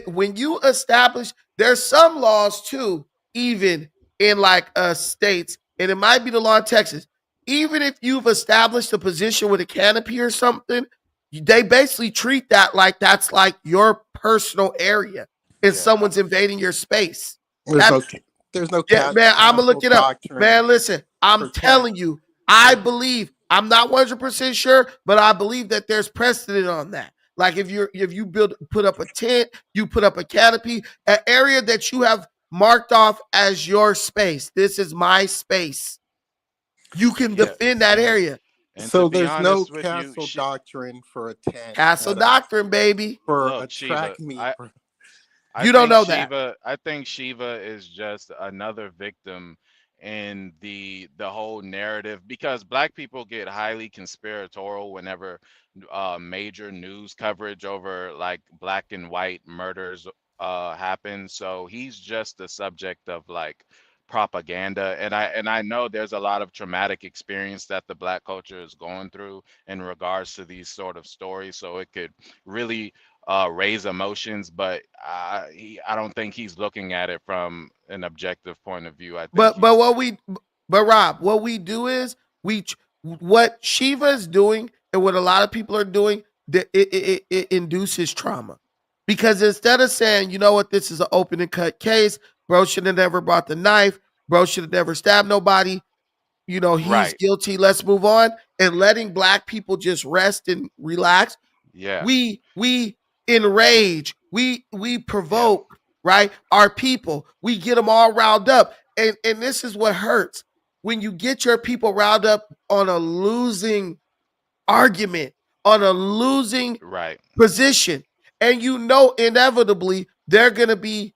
When you establish, there's some laws too, even in like states, and it might be the law in Texas. Even if you've established a position with a canopy or something, they basically treat that like that's like your personal area and Yeah. someone's invading your space. There's That no there's no yeah, man, I'm gonna look castle it up. doctrine Man, listen, I'm for tent. telling you, I believe I'm not 100% sure, but I believe that there's precedent on that. Like if you put up a tent, you put up a canopy, an area that you have marked off as your space. This is my space. You can Yeah. defend that And area. and to So be there's no honest with you, castle doctrine for a tent Castle at a doctrine, baby. for a look, track Shiva, meet. I You don't think know that. Shiva is just another victim in the whole narrative because black people get highly conspiratorial whenever major news coverage over like black and white murders happen. So he's just the subject of like propaganda, and I know there's a lot of traumatic experience that the black culture is going through in regards to these sort of stories, so it could really raise emotions, but I don't think he's looking at it from an objective point of view. I think But he's but Rob, what we do is what Shiva is doing and what a lot of people are doing that it induces trauma because instead of saying, you know what, this is an open and cut case, bro should have never brought the knife, bro should have never stabbed nobody, you know, he's right. guilty, let's move on, and letting black people just rest and relax, Yeah, we enrage, we yeah, provoke, right, our people, we get them all riled up, and this is what hurts when you get your people riled up on a losing argument, on a losing right. position, and you know inevitably they're gonna be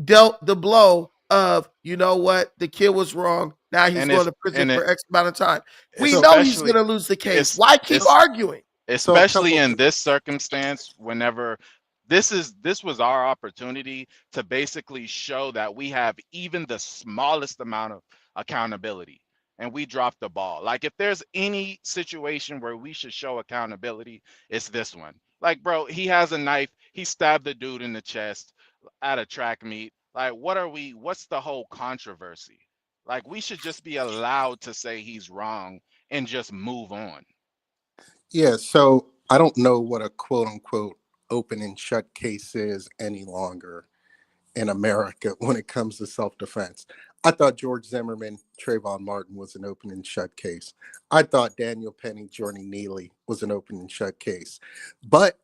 dealt the blow of, you know what, the kid was wrong, now he's And going it's to prison and for it X amount of time. We So know he's especially gonna lose the case. it's Why keep it's so arguing? so a especially couple in this circumstance whenever this was our opportunity to basically show that we have even the smallest amount of accountability, and we dropped the ball. Like if there's any situation where we should show accountability, it's this one. Like bro, he has a knife, he stabbed the dude in the chest at a track meet. Like what's the whole controversy? Like we should just be allowed to say he's wrong and just move on. Yeah, so I don't know what a quote unquote open and shut case is any longer in America when it comes to self defense. I thought George Zimmerman, Trayvon Martin was an open and shut case. I thought Daniel Penny, Jordan Neely was an open and shut case. But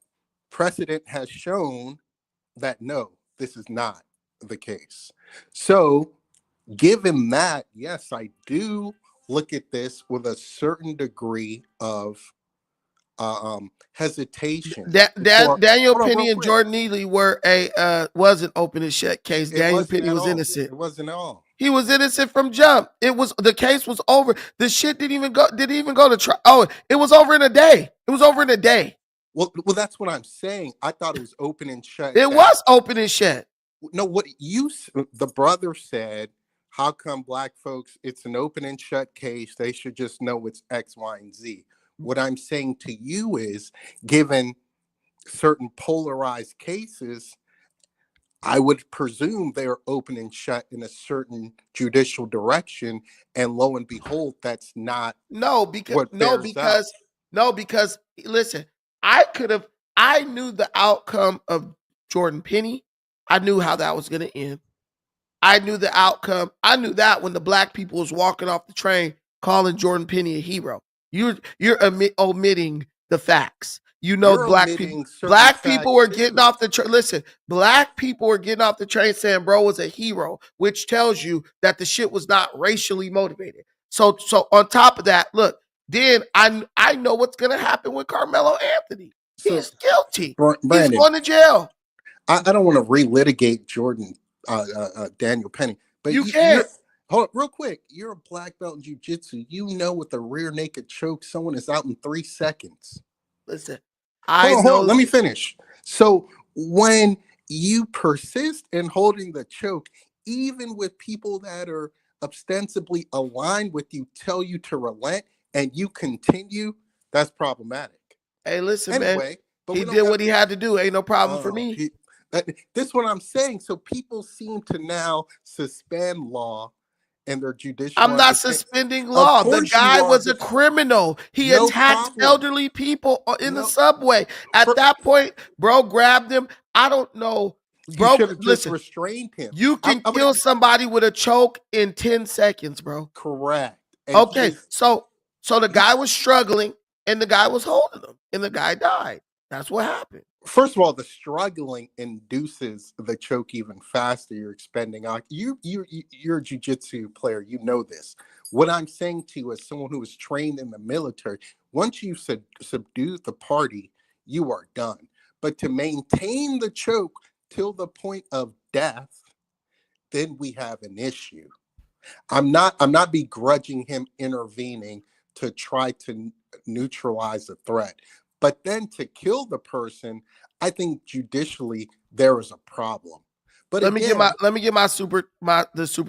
precedent has shown that no, this is not the case. So, given that, yes, I do look at this with a certain degree of hesitation before. Daniel Hold on, real Penny and quick. Jordan Neely were a was an open and shut case. It Daniel wasn't Penny at was all. innocent. It wasn't at all. He was innocent from jump. It was the case was over. The shit didn't even go to trial. Oh, it was over in a day. It was over in a day. Well, that's what I'm saying. I thought it was open and shut. It That was open and shut. no, what the brother said. How come black folks? It's an open and shut case. They should just know it's X, Y, and Z. What I'm saying to you is, given certain polarized cases, I would presume they are open and shut in a certain judicial direction, and lo and behold, that's not No, because what bears out. listen, I could have I knew the outcome of Jordan Penny. I knew how that was gonna end. I knew the outcome. I knew that when the black people was walking off the train calling Jordan Penny a hero. You're omitting the facts. You know, You're omitting certain black people facts were getting too. off the train. Listen, black people were getting off the train saying bro was a hero, which tells you that the shit was not racially motivated. So on top of that, look, then I know what's gonna happen with Carmelo Anthony. So, He's guilty. He's Brandon, going to jail. I don't want to relitigate Jordan, Daniel Penny, but You you're can't. hold on, real quick. You're a black belt in jiu-jitsu. You know, with a rear naked choke, someone is out in 3 seconds. Listen, Hold I on, hold on. know. Let me finish. So when you persist in holding the choke, even with people that are ostensibly align with you, tell you to relent, and you continue, that's problematic. Hey, listen, man. Anyway, but He we don't did got what he had to do. Ain't no problem for oh, me. this is what I'm saying. So people seem to now suspend law and their judicial I'm not understanding. suspending Of law. The course you guy are. was a criminal. He No attacked problem. elderly people in the No, subway. At for, that point, bro grabbed him. I don't know. you Bro, should have just listen, restrained him. you can I'm kill somebody with a choke in 10 seconds, bro. correct. And Okay, so the guy was struggling and the guy was holding him and the guy died. That's what happened. first of all, the struggling induces the choke even faster. You're expending you're a jiu-jitsu player, you know this. What I'm saying to you as someone who was trained in the military, once you subdue the party, you are done. But to maintain the choke till the point of death, then we have an issue. I'm not begrudging him intervening to try to neutralize the threat. But then to kill the person, I think judicially there is a problem. But Let me get again, my super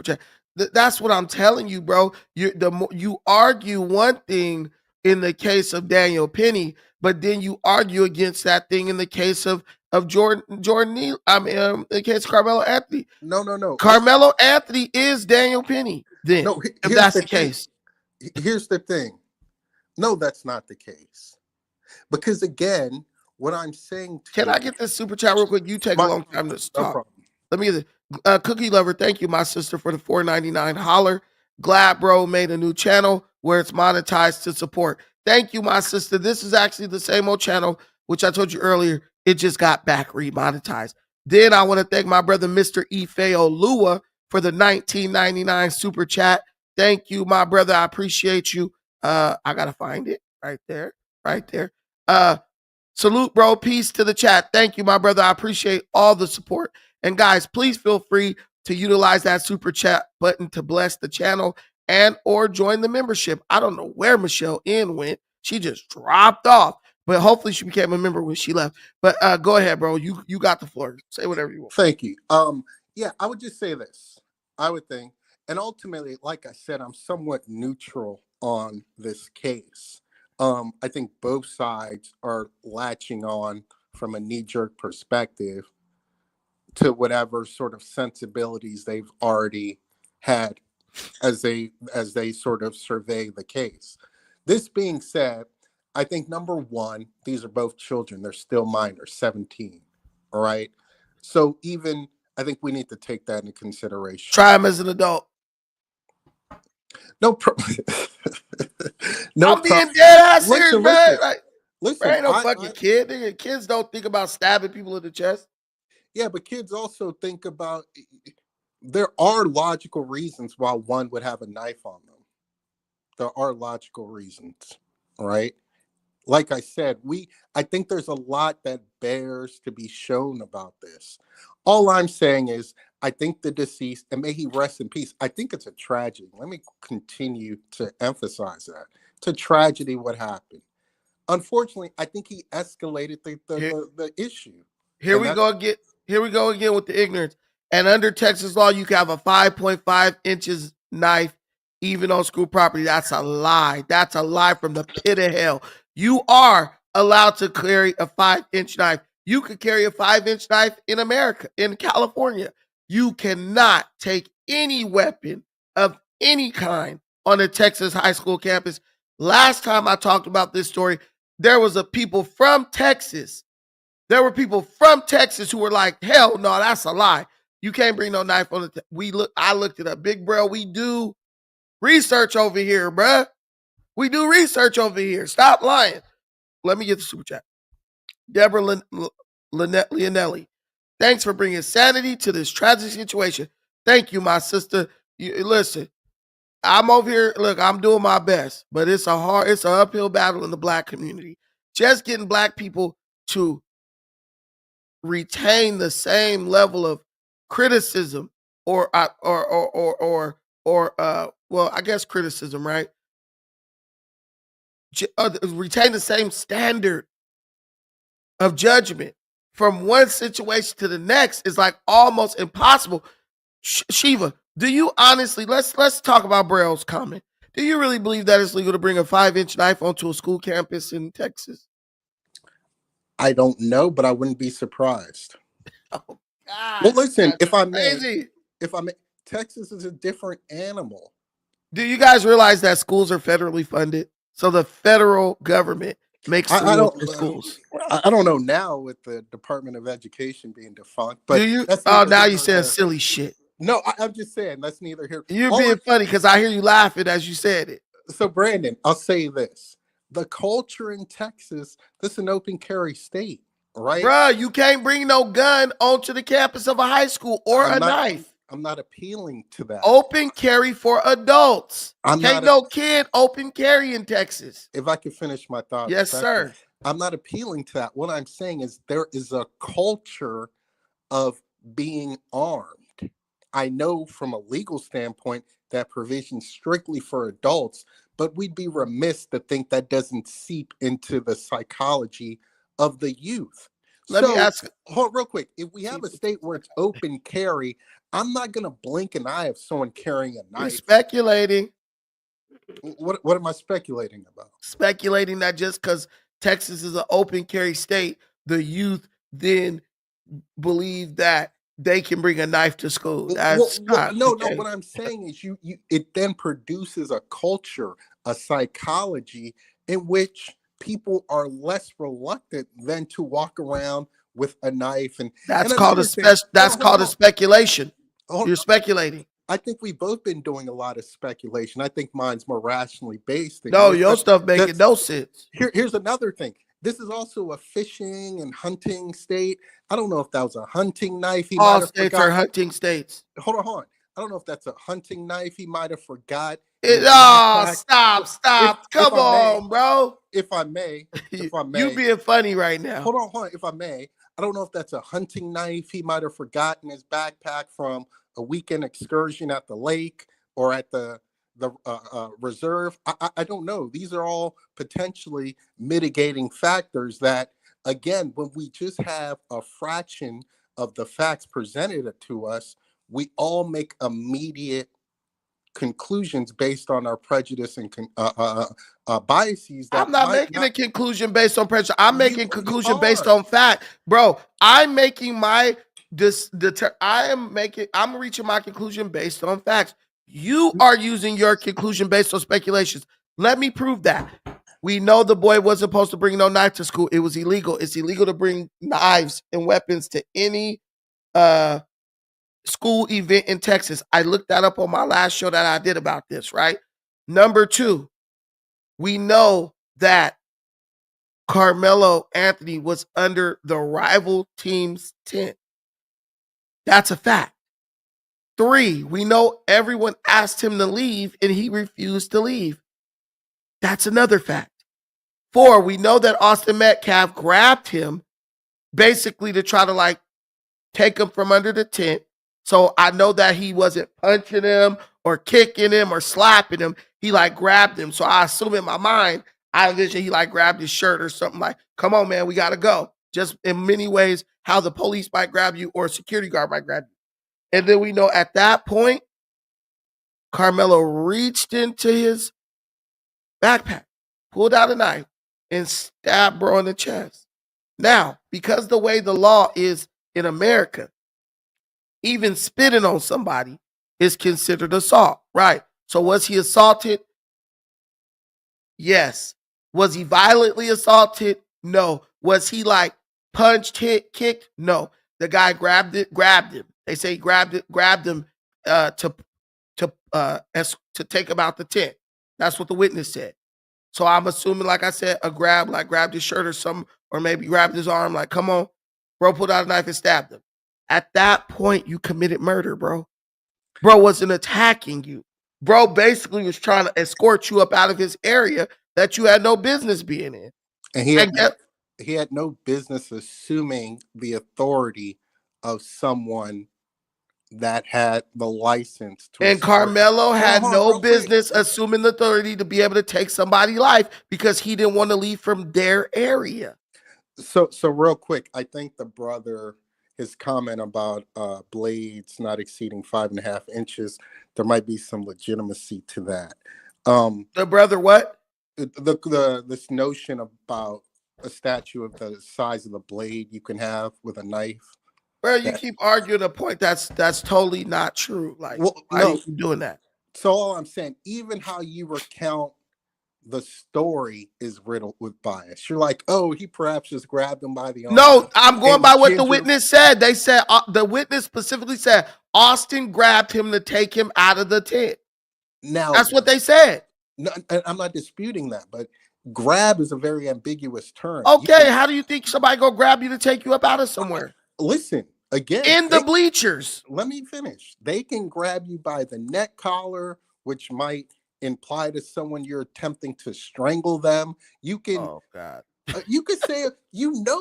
chat. That's what I'm telling you, bro. You argue one thing in the case of Daniel Penny, but then you argue against that thing in the case of Jordan Neal. I mean, in the case of Carmelo Anthony. no. Carmelo Anthony is Daniel Penny. Then, No, if here's that's the the case, here's the thing. No, that's not the case. Because again, what I'm saying to can you, I get this super chat real quick? You take a long time to no talk. problem. Let me Cookie Lover, thank you, my sister, for the $4.99 holler. Glad Bro made a new channel where it's monetized to support. Thank you, my sister. This is actually the same old channel, which I told you earlier. It just got back remonetized. Then I want to thank my brother, Mr. Ifeo Lua, for the $19.99 super chat. Thank you, my brother. I appreciate you. I gotta find it right there. Salute, bro. Peace to the chat. Thank you, my brother. I appreciate all the support. And guys, please feel free to utilize that super chat button to bless the channel and or join the membership. I don't know where Michelle N went. She just dropped off, but hopefully she became a member when she left. But go ahead, bro. You got the floor. Say whatever you want. Thank you. Yeah, I would just say this. I would think, and ultimately, like I said, I'm somewhat neutral on this case. I think both sides are latching on from a knee-jerk perspective to whatever sort of sensibilities they've already had as they sort of survey the case. This being said, I think number one, these are both children. They're still minors, 17. All right. So even I think we need to take that into consideration. Try him as an adult. No, no. I'm being dead ass serious, Listen, man. Like, listen. ain't no fucking kid. Kids don't think about stabbing people in the chest. Yeah, but kids also think about. There are logical reasons why one would have a knife on them. There are logical reasons, right? Like I said, I think there's a lot that bears to be shown about this. All I'm saying is I think the deceased, and may he rest in peace, I think it's a tragedy. Let me continue to emphasize that. It's a tragedy what happened. Unfortunately, I think he escalated the issue. Here we go again with the ignorance. And under Texas law, you can have a 5.5 inches knife even on school property. That's a lie. That's a lie from the pit of hell. You are allowed to carry a 5-inch knife. You could carry a 5-inch knife in America, in California. You cannot take any weapon of any kind on a Texas high school campus. Last time I talked about this story, there was a people from Texas. There were people from Texas who were like, hell no, that's a lie. You can't bring no knife on the I looked it up. Big bro, we do research over here, bruh. We do research over here. Stop lying. Let me get the super chat. Deborah Leonelli. Thanks for bringing sanity to this tragic situation. Thank you, my sister. Listen, I'm over here. Look, I'm doing my best, but it's an uphill battle in the black community. Just getting black people to retain the same level of criticism or well, I guess criticism, right? Retain the same standard of judgment from one situation to the next is like almost impossible. Shiva, Do you honestly, let's talk about Braille's comment. Do you really believe that it's legal to bring a 5-inch knife onto a school campus in Texas? I don't know, but I wouldn't be surprised. Oh God, Well, listen, that's crazy. if I may, Texas is a different animal. Do you guys realize that schools are federally funded? So the federal government makes the I rules don't for schools. I don't know now with the Department of Education being defunct, Do but you? that's Oh, neither now here you nor saying there. silly shit. No, I'm just saying that's neither here. You're All being funny because I hear you laughing as you said it. So Brandon, I'll say this: the culture in Texas, this is an open carry state, right? Bruh, you can't bring no gun onto the campus of a high school or I'm a not knife. I'm not appealing to that. Open carry for adults. I'm Can't not no kid open carry in Texas. if I could finish my thought Yes, respectfully. sir. I'm not appealing to that. What I'm saying is there is a culture of being armed. I know from a legal standpoint that provision strictly for adults, but we'd be remiss to think that doesn't seep into the psychology of the youth. Let me So, ask. hold real quick. If we have a state where it's open carry, I'm not going to blink an eye of someone carrying a You're knife. speculating. What am I speculating about? Speculating that just because Texas is an open carry state, the youth then believe that they can bring a knife to school. That's not No. okay. What I'm saying is, you it then produces a culture, a psychology in which people are less reluctant than to walk around with a knife. And That's called a another thing. that's called a speculation. Hold You're on. speculating. I think we've both been doing a lot of speculation. I think mine's more rationally based than No, yours. your But stuff making that's no sense. here's another thing. This is also a fishing and hunting state. I don't know if that was a hunting knife he might All have states are forgot. hunting states. Hold on. I don't know if that's a hunting knife he might have forgot in It, his oh, backpack. stop. If Come I may, on, bro. if I may, if I You may, being funny right now. hold on. If I may, I don't know if that's a hunting knife he might have forgotten in his backpack from a weekend excursion at the lake or at the reserve. I don't know. These are all potentially mitigating factors that, again, when we just have a fraction of the facts presented to us, we all make immediate conclusions based on our prejudice and biases I'm that not might making a not. conclusion based on pressure. I'm You making you conclusion based are. on fact, bro. I'm making my I'm reaching my conclusion based on facts. You are using your conclusion based on speculations. Let me prove that. We know the boy wasn't supposed to bring no knife to school. It was illegal. It's illegal to bring knives and weapons to any uh school event in Texas. I looked that up on my last show that I did about this, right? Number two, we know that Karmelo Anthony was under the rival team's tent. That's a fact. Three, we know everyone asked him to leave and he refused to leave. That's another fact. Four, we know that Austin Metcalf grabbed him basically to try to like take him from under the tent. So I know that he wasn't punching him or kicking him or slapping him. He like grabbed him. So I assume in my mind, I envision he like grabbed his shirt or something like, come on, man, we got to go. Just in many ways, how the police might grab you or a security guard might grab you. And then we know at that point, Karmelo reached into his backpack, pulled out a knife, and stabbed bro in the chest. Now, because the way the law is in America, even spitting on somebody is considered assault, right? So was he assaulted? Yes. Was he violently assaulted? No. Was he like punched, hit, kicked? No. The guy grabbed him. They say he grabbed him to take him out the tent. That's what the witness said. So I'm assuming, like I said, a grab, like grabbed his shirt or something, or maybe grabbed his arm, like, come on. Bro pulled out a knife and stabbed him. At that point, you committed murder, bro. Bro wasn't attacking you. Bro basically was trying to escort you up out of his area that you had no business being in. And he had no business assuming the authority of someone that had the license to And escort. Karmelo had Hold on, no real quick. business assuming the authority to be able to take somebody's life because he didn't want to leave from their area. So real quick, I think the brother his comment about blades not exceeding 5.5 inches, there might be some legitimacy to that. The brother what? This notion about a statue of the size of the blade you can have with a knife. Bro, you keep arguing a point that's totally not true. Like, Well, why do no. you keep doing that? So all I'm saying, even how you recount the story is riddled with bias. You're like, oh, he perhaps just grabbed him by the arm. No, I'm going and by what the witness said. They said the witness specifically said Austin grabbed him to take him out of the tent. Now that's what they said. No, I'm not disputing that, but grab is a very ambiguous term. Okay, how do you think somebody go grab you to take you up out of somewhere? Listen, again, in the bleachers. Let me finish. They can grab you by the neck collar, which might imply to someone you're attempting to strangle them. You can. Oh God. You could say,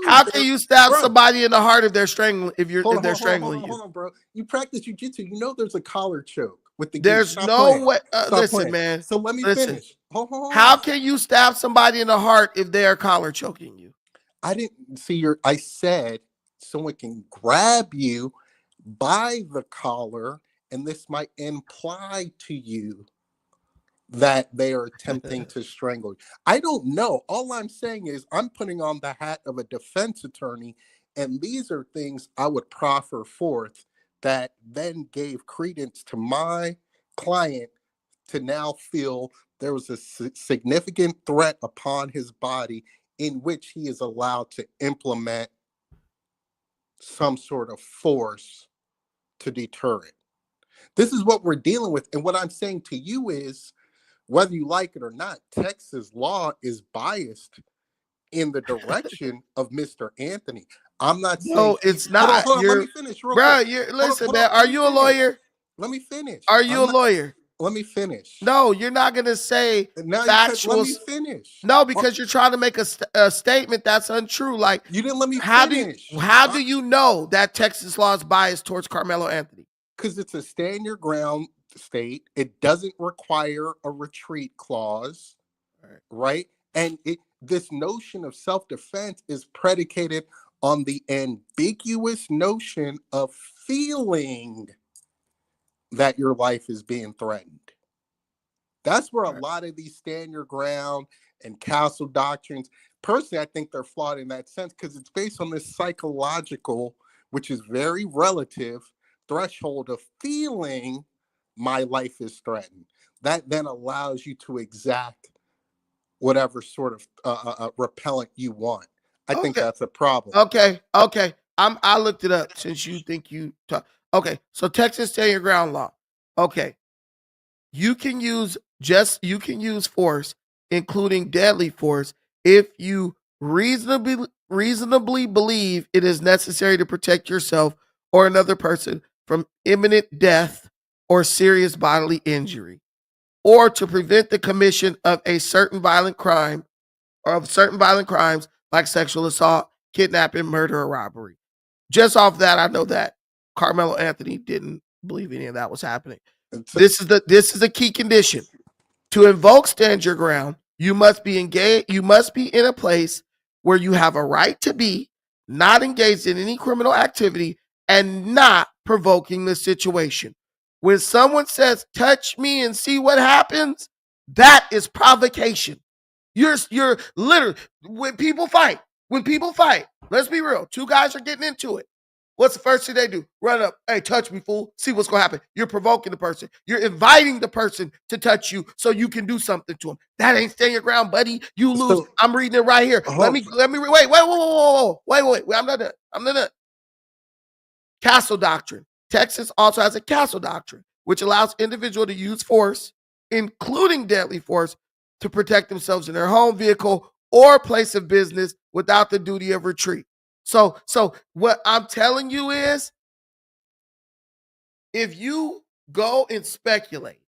how can you stab somebody in the heart if they're strangling? If they're strangling you, hold on, bro. You practice jujitsu. You know there's a collar choke with the. There's no way. Listen, man. So let me finish. How can you stab somebody in the heart if they are collar choking you? I didn't see your. I said someone can grab you by the collar, and this might imply to you that they are attempting to strangle you. I don't know. All I'm saying is I'm putting on the hat of a defense attorney, and these are things I would proffer forth that then gave credence to my client to now feel there was a significant threat upon his body in which he is allowed to implement some sort of force to deter it. This is what we're dealing with. And what I'm saying to you is, whether you like it or not, Texas law is biased in the direction of Mr. Anthony. I'm not saying. No, it's not. Hold on, let me finish. Bro, listen, man. Are you a lawyer? Let me finish. Are you a lawyer? Let me finish. No, you're not going to say factual. Let me finish. No, because you're trying to make a statement that's untrue. Like, you didn't let me finish. How do you know that Texas law is biased towards Karmelo Anthony? Because it's a stand your ground state. It doesn't require a retreat clause, right? And this notion of self-defense is predicated on the ambiguous notion of feeling that your life is being threatened. That's where a lot of these stand your ground and castle doctrines, personally, I think they're flawed in that sense because it's based on this psychological, which is very relative, threshold of feeling my life is threatened. That then allows you to exact whatever sort of repellent you want. I think that's a problem. Okay. I looked it up since you think you talk. Okay, so Texas stand your ground law. Okay, you can use force, including deadly force, if you reasonably believe it is necessary to protect yourself or another person from imminent death or serious bodily injury, or to prevent the commission of a certain violent crime or of certain violent crimes like sexual assault, kidnapping, murder, or robbery. Just off that, I know that Karmelo Anthony didn't believe any of that was happening. This is a key condition. To invoke stand your ground, you must be engaged. You must be in a place where you have a right to be, not engaged in any criminal activity, and not provoking the situation. When someone says, touch me and see what happens, that is provocation. You're literally, when people fight, let's be real, two guys are getting into it. What's the first thing they do? Run up, hey, touch me, fool. See what's going to happen. You're provoking the person. You're inviting the person to touch you so you can do something to them. That ain't stand your ground, buddy. You lose. So, I'm reading it right here. Let me wait. I'm not done. Castle doctrine. Texas also has a castle doctrine, which allows individual to use force, including deadly force, to protect themselves in their home, vehicle, or place of business without the duty of retreat. So what I'm telling you is, if you go and speculate,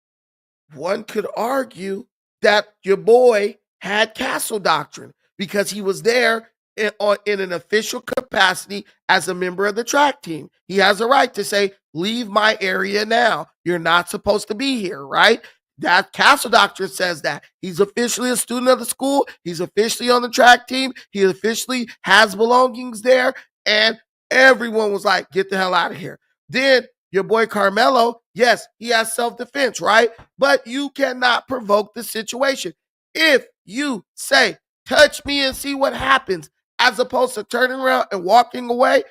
one could argue that your boy had castle doctrine because he was there in an official capacity as a member of the track team. He has a right to say, leave my area now. You're not supposed to be here, right? That castle doctrine says that he's officially a student of the school. He's officially on the track team. He officially has belongings there. And Everyone was like, get the hell out of here. Then your boy Karmelo, yes, he has self-defense, right? But you cannot provoke the situation. If you say, touch me and see what happens, as opposed to turning around and walking away,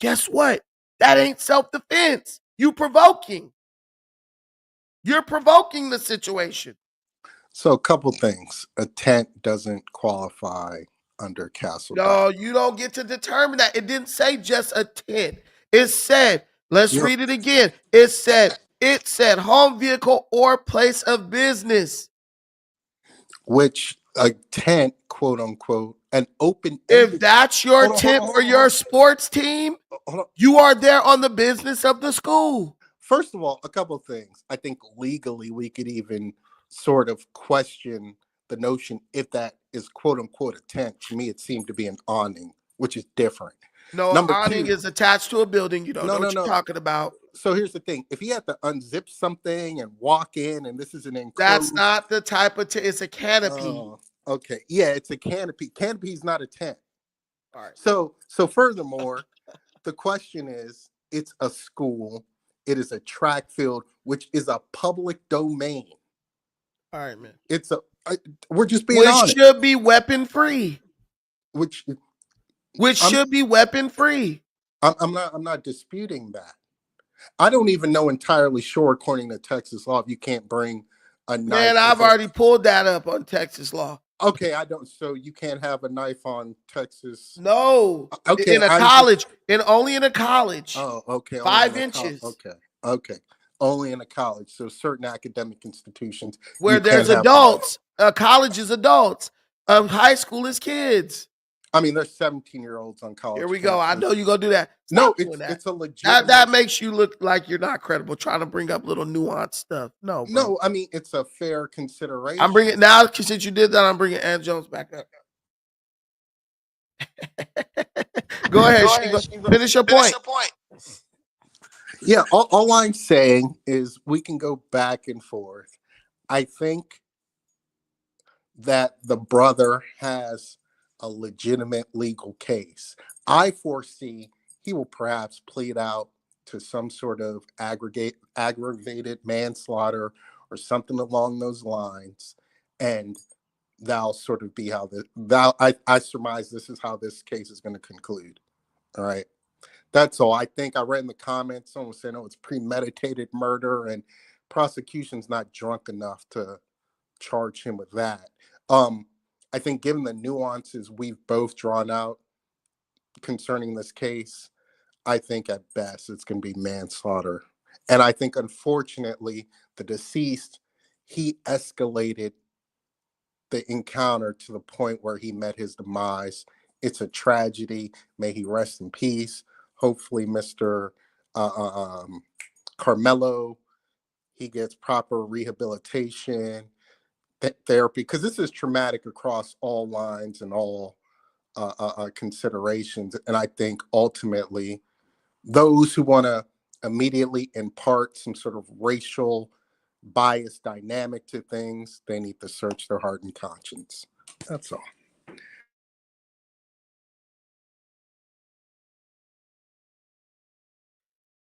guess what? That ain't self-defense. You're provoking the situation. So a couple things. A tent doesn't qualify under Castle No, Dock. you don't get to determine that. It didn't say just a tent. It said, let's Yep. read it again. It said home vehicle or place of business. Which a tent, quote unquote, an open. If that's your tent for your sports team, you are there on the business of the school. First of all, a couple of things. I think legally we could even sort of question the notion if that is quote unquote a tent. To me, it seemed to be an awning, which is different. No, Number awning two, is attached to a building. You don't know what you're talking about. So here's the thing. If he had to unzip something and walk in and this is an enclosed. That's not the type of tent. It's a canopy. Okay. Yeah, it's a canopy. Canopy is not a tent. All right. So furthermore, the question is, it's a school. It is a track field, which is a public domain. All right, man. We're just being honest. Which should be weapon free. Which should be weapon free. I'm not disputing that. I don't even know entirely sure, according to Texas law, if you can't bring a knife. Man, I've already pulled that up on Texas law. Okay, I don't. So you can't have a knife on Texas? No. Okay, in a college, and only in a college. Oh, okay. 5 inches. Okay. Only in a college. So certain academic institutions where there's adults. College is adults. High school is kids. I mean, there's 17-year-olds on college. Here we go. I know you're gonna do that. No, it's a legit. That makes you look like you're not credible, trying to bring up little nuanced stuff. No, bro. No, I mean, it's a fair consideration. I'm bringing now, since you did that, I'm bringing Ann Jones back up. Go ahead. Finish your point. Yeah, all I'm saying is we can go back and forth. I think that the brother has a legitimate legal case. I foresee he will perhaps plead out to some sort of aggravated manslaughter or something along those lines, and that'll sort of be how I surmise this is how this case is going to conclude. All right. That's all. I think I read in the comments, someone saying, oh, it's premeditated murder and prosecution's not drunk enough to charge him with that. I think given the nuances we've both drawn out concerning this case, I think at best it's going to be manslaughter. And I think, unfortunately, the deceased, he escalated the encounter to the point where he met his demise. It's a tragedy. May he rest in peace. Hopefully, Mr. Karmelo, he gets proper rehabilitation, therapy, because this is traumatic across all lines and all considerations. And I think ultimately, those who want to immediately impart some sort of racial bias dynamic to things, they need to search their heart and conscience. That's all.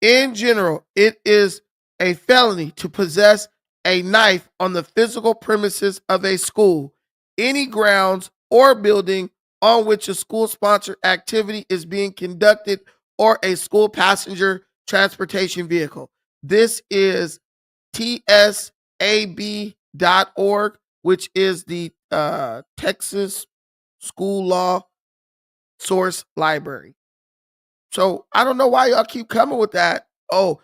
In general, it is a felony to possess a knife on the physical premises of a school, any grounds or building on which a school-sponsored activity is being conducted, or a school passenger transportation vehicle. This is tsab.org, which is the Texas School Law Source Library. So I don't know why y'all keep coming with that. Oh,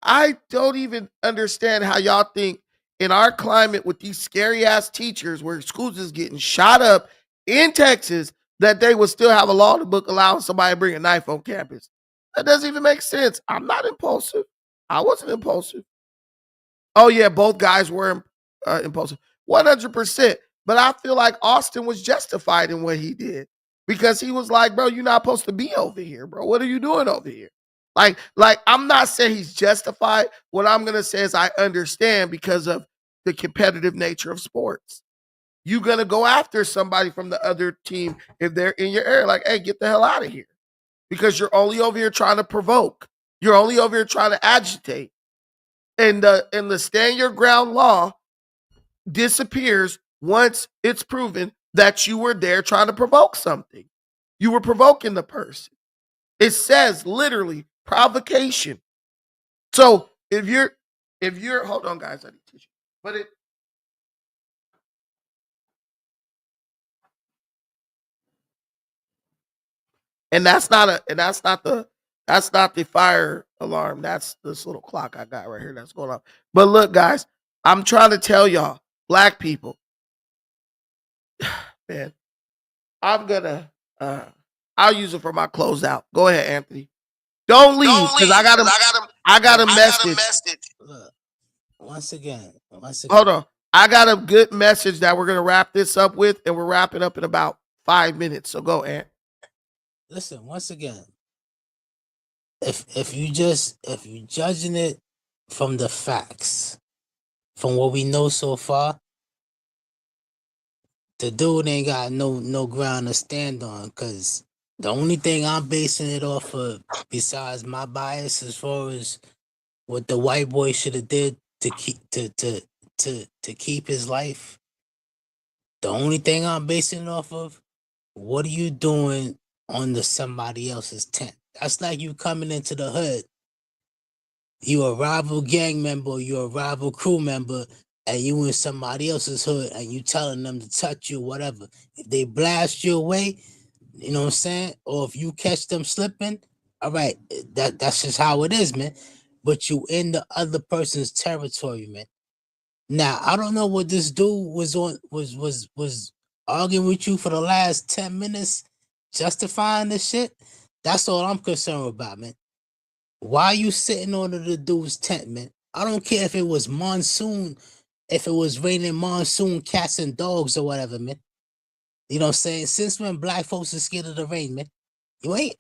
I don't even understand how y'all think in our climate with these scary ass teachers where schools is getting shot up in Texas that they would still have a law in the book allowing somebody to bring a knife on campus. That doesn't even make sense. I'm not impulsive. I wasn't impulsive. Oh yeah, both guys were impulsive. 100%. But I feel like Austin was justified in what he did. Because he was like, bro, you're not supposed to be over here, bro. What are you doing over here? Like I'm not saying he's justified. What I'm going to say is I understand because of the competitive nature of sports. You're going to go after somebody from the other team if they're in your area. Like, hey, get the hell out of here. because you're only over here trying to provoke. You're only over here trying to agitate. And the stand your ground law disappears once it's proven that you were there trying to provoke something. You were provoking the person. It says literally provocation. So if you're hold on, guys, I need tissue. But it and that's not the fire alarm. That's this little clock I got right here that's going off. But look, guys, I'm trying to tell y'all, black people, man, I'm gonna I'll use it for my closeout. Go ahead, Anthony. Don't leave because I got a message. Look, once again. Hold on. I got a good message that we're gonna wrap this up with, and we're wrapping up in about 5 minutes. So go, Ant. Listen, once again, if you judging it from the facts, from what we know so far, the dude ain't got no ground to stand on. Cause the only thing I'm basing it off of, besides my bias as far as what the white boy should have did to keep his life, the only thing I'm basing it off of, what are you doing on somebody else's tent? That's like you coming into the hood. You a rival gang member, you a rival crew member, and you in somebody else's hood, and you telling them to touch you, whatever. If they blast you away, you know what I'm saying? Or if you catch them slipping, all right, that's just how it is, man. But you in the other person's territory, man. Now, I don't know what this dude was arguing with you for the last 10 minutes, justifying this shit. That's all I'm concerned about, man. Why you sitting under the dude's tent, man? I don't care if it was monsoon, if it was raining monsoon cats and dogs or whatever, man. You know what I'm saying? Since when black folks are scared of the rain, man? You ain't.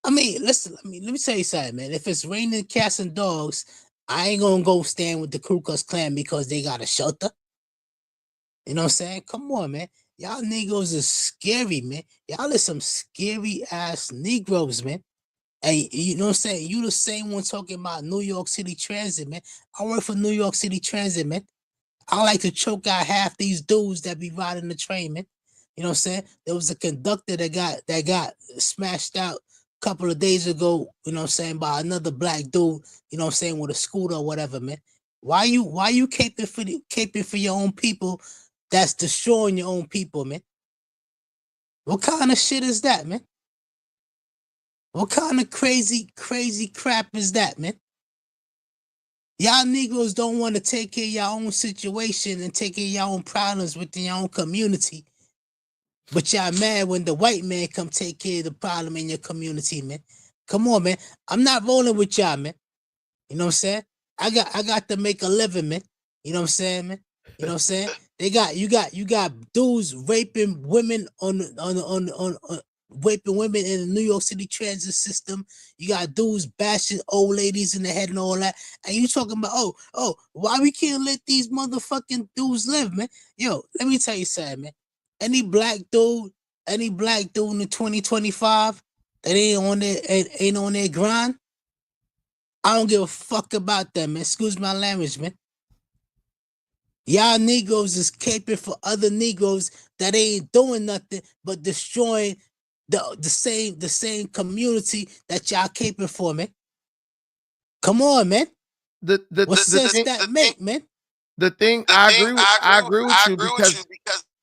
I mean, listen, let me tell you something, man. If it's raining cats and dogs, I ain't gonna go stand with the Ku Klux Klan because they got a shelter. You know what I'm saying? Come on, man. Y'all Negroes is scary, man. Y'all is some scary ass Negroes, man. And you know what I'm saying? You the same one talking about New York City Transit, man. I work for New York City Transit, man. I like to choke out half these dudes that be riding the train, man. You know what I'm saying? There was a conductor that got smashed out a couple of days ago, you know what I'm saying, by another black dude, you know what I'm saying, with a scooter or whatever, man. Why you caping for your own people that's destroying your own people, man? What kind of shit is that, man? What kind of crazy crap is that, man? Y'all Negroes don't want to take care of your own situation and take care of your own problems within your own community. But y'all mad when the white man come take care of the problem in your community, man. Come on, man. I'm not rolling with y'all, man. You know what I'm saying? I got to make a living, man. You know what I'm saying, man? You know what I'm saying? You got dudes raping women on raping women in the New York City transit system. You got dudes bashing old ladies in the head and all that. And you talking about, why we can't let these motherfucking dudes live, man? Yo, let me tell you something, man. Any black dude in the 2025 that ain't on their grind, I don't give a fuck about that, man. Excuse my language, man. Y'all Negroes is caping for other Negroes that ain't doing nothing but destroying the same community that y'all caping for, man. Come on, man. What sense that make, man? The thing I agree with you because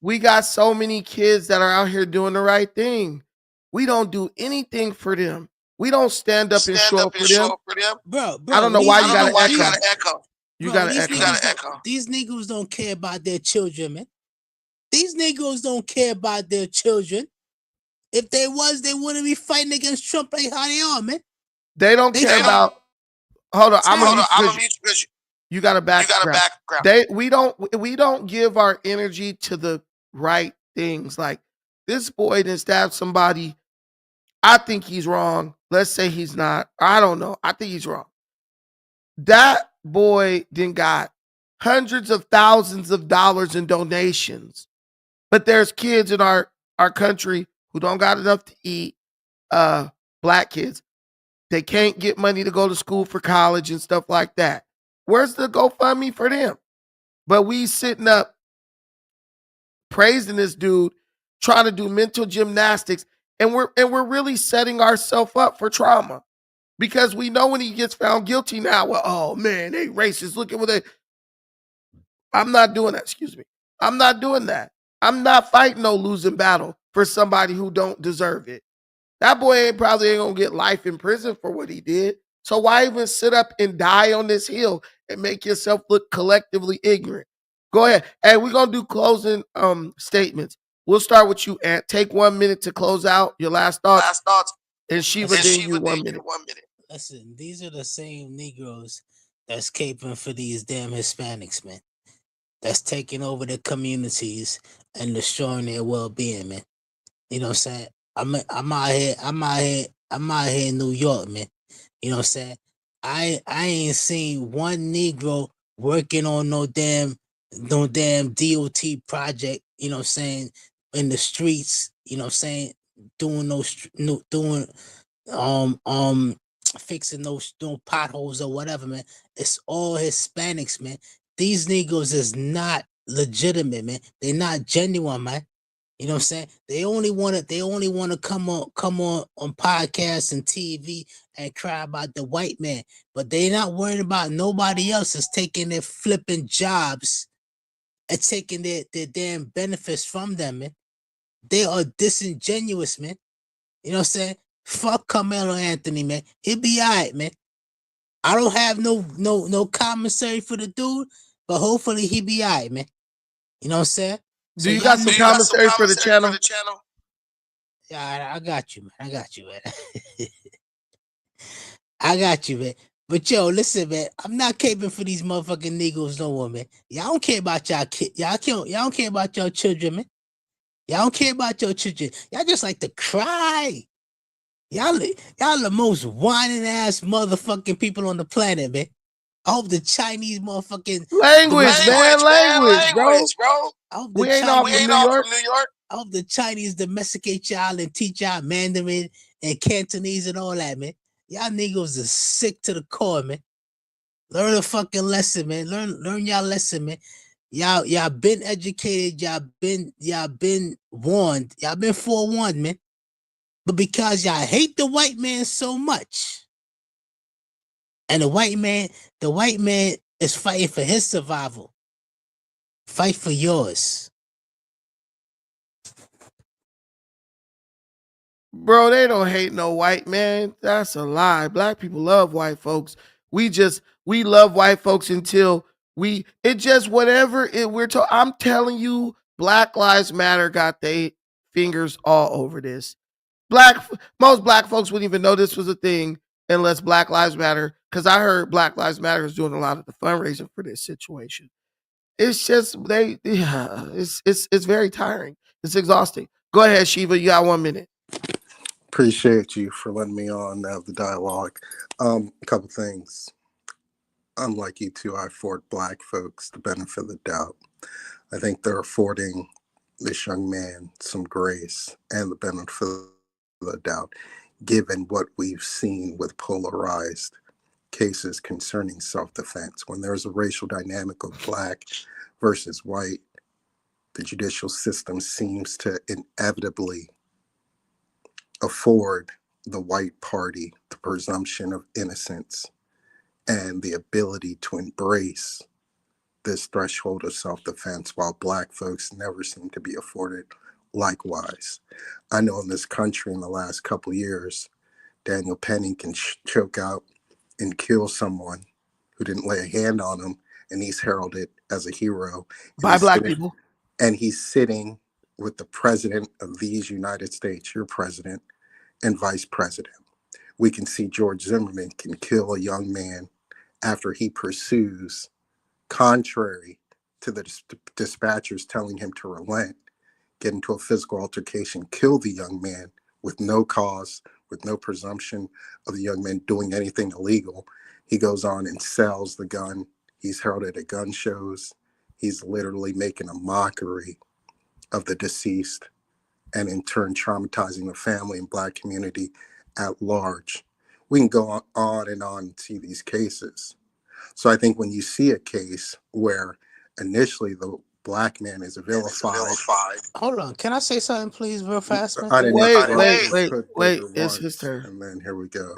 we got so many kids that are out here doing the right thing. We don't do anything for them. We don't stand up and show up for them. Bro, I don't know why you got to echo. You got to echo. These Negroes don't care about their children, man. These Negroes don't care about their children. If they was, they wouldn't be fighting against Trump like how they are, man. They don't care about. Hold on, I'm gonna mute because you got a background. We don't give our energy to the right things. Like this boy didn't stab somebody. I think he's wrong. Let's say he's not. I don't know. I think he's wrong. That boy then got hundreds of thousands of dollars in donations. But there's kids in our country who don't got enough to eat, black kids. They can't get money to go to school for college and stuff like that. Where's the GoFundMe for them? But we sitting up praising this dude, trying to do mental gymnastics, and we're really setting ourselves up for trauma because we know when he gets found guilty now. Well, oh man, they racist. Look at what they. I'm not doing that. Excuse me. I'm not doing that. I'm not fighting no losing battle for somebody who don't deserve it. That boy probably ain't gonna get life in prison for what he did. So why even sit up and die on this hill and make yourself look collectively ignorant? Go ahead. Hey, we're gonna do closing statements. We'll start with you, Ant. Take 1 minute to close out your last thoughts. And Shiva, then you 1 minute. Listen, these are the same Negroes that's caping for these damn Hispanics, man. That's taking over their communities and destroying their well-being, man. You know what I'm saying? I'm out here in New York, man. You know what I'm saying? I ain't seen one Negro working on no damn DOT project, you know what I'm saying, in the streets, you know what I'm saying, doing um um fixing those potholes or whatever, man. It's all Hispanics, man. These Negroes is not legitimate, man. They're not genuine, man. You know what I'm saying? They only want to come on podcasts and TV and cry about the white man, but they're not worried about nobody else is taking their flipping jobs and taking their damn benefits from them, man. They are disingenuous, man. You know what I'm saying? Fuck Carmelo Anthony, man. He'll be all right, man. I don't have no commissary for the dude, but hopefully he be all right, man. You know what I'm saying? Do you got some commissary for the channel? Yeah, I got you, man. I got you, man. I got you, man. But yo, listen, man. I'm not caping for these motherfucking Negroes no more, man. Y'all don't care about y'all kids. Y'all don't care about your children, man. Y'all don't care about your children. Y'all just like to cry. Y'all the most whining ass motherfucking people on the planet, man. I hope the Chinese motherfucking Language, bro. I hope We ain't all from New York. I hope the Chinese domesticate y'all and teach y'all Mandarin and Cantonese and all that, man. Y'all niggas are sick to the core, man. Learn a fucking lesson, man. Learn y'all lesson, man. Y'all been educated. Y'all been warned. Y'all been forewarned, man. But because y'all hate the white man so much, and the white man is fighting for his survival. Fight for yours. Bro, they don't hate no white man. That's a lie. Black people love white folks. We love white folks until it just whatever it we're told. I'm telling you, Black Lives Matter got their fingers all over this. Most black folks wouldn't even know this was a thing unless Black Lives Matter, because I heard Black Lives Matter is doing a lot of the fundraising for this situation. It's just it's very tiring. It's exhausting. Go ahead, Shiva. You got 1 minute. Appreciate you for letting me on the dialogue. A couple things. Unlike you two, I afford black folks the benefit of the doubt. I think they're affording this young man some grace and the benefit of the doubt, given what we've seen with polarized cases concerning self-defense. When there's a racial dynamic of black versus white, the judicial system seems to inevitably afford the white party the presumption of innocence and the ability to embrace this threshold of self-defense, while black folks never seem to be afforded likewise. I know in this country in the last couple of years, Daniel Penny can choke out and kill someone who didn't lay a hand on him, and he's heralded as a hero. By black people. And he's sitting with the president of these United States, your president, and vice president. We can see George Zimmerman can kill a young man after he pursues, contrary to the dispatchers telling him to relent, get into a physical altercation, kill the young man with no cause, with no presumption of the young man doing anything illegal. He goes on and sells the gun. He's heralded at gun shows. He's literally making a mockery of the deceased and in turn traumatizing the family and black community at large. We can go on and see these cases. So I think when you see a case where initially the black man is vilified, Hold on, can I say something, please, real fast, man? I didn't Wait, interrupt wait, you. wait, Could did wait. it It's his once, turn. and then here we go.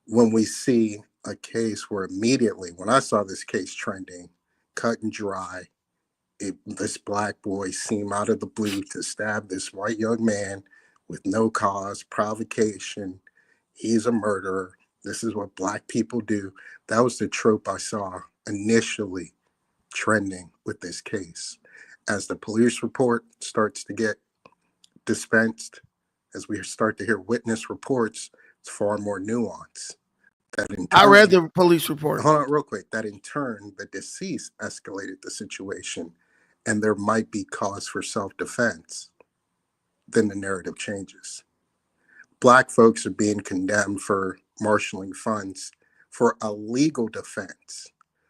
When we see a case where immediately, when I saw this case trending, cut and dry, this black boy seemed out of the blue to stab this white young man with no cause, provocation. He's a murderer. This is what black people do. That was the trope I saw initially trending with this case. As the police report starts to get dispensed, as we start to hear witness reports, it's far more nuance. That in I read turn, the police report. hold on real quick, that in turn, the deceased escalated the situation and there might be cause for self-defense, then the narrative changes. Black folks are being condemned for marshaling funds for a legal defense.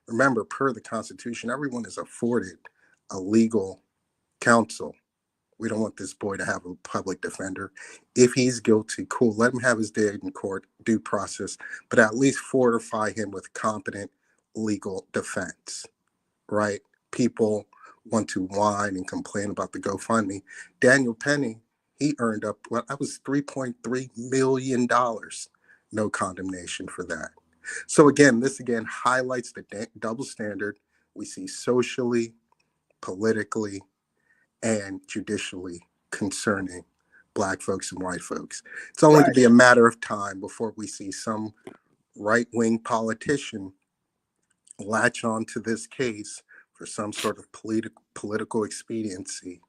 Remember, per the Constitution, everyone is afforded a legal counsel. We don't want this boy to have a public defender. If he's guilty, cool, let him have his day in court, due process, but at least fortify him with competent legal defense, right? People want to whine and complain about the GoFundMe. Daniel Penny, he earned up, well, that was $3.3 million. No condemnation for that. So again, this again highlights the double standard we see socially, politically, and judicially concerning black folks and white folks. It's only Right. to be a matter of time before we see some right-wing politician latch on to this case for some sort of political expediency,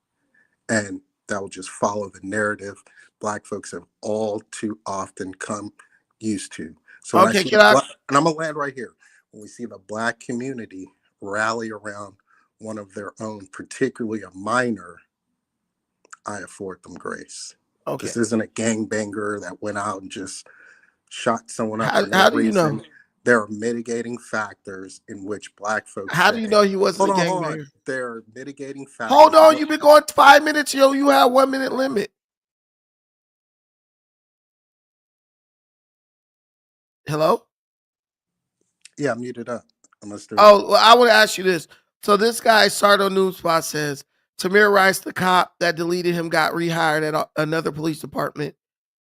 and that will just follow the narrative black folks have all too often come used to. So when I Okay, see can I? and I'm gonna land right here, when we see the black community rally around one of their own, particularly a minor, I afford them grace. Okay. This isn't a gangbanger that went out and just shot someone up for no How do you know? reason. There are mitigating factors in which black folks How do you say, know he wasn't hold a on. gangbanger? There are mitigating Hold factors. on, you've been going 5 minutes, yo. You have 1 minute limit. Hello? Yeah, I'm muted up. Unless there's Oh, well, I want to ask you this. So this guy, Sardo News Spot, says Tamir Rice, the cop that deleted him, got rehired at another police department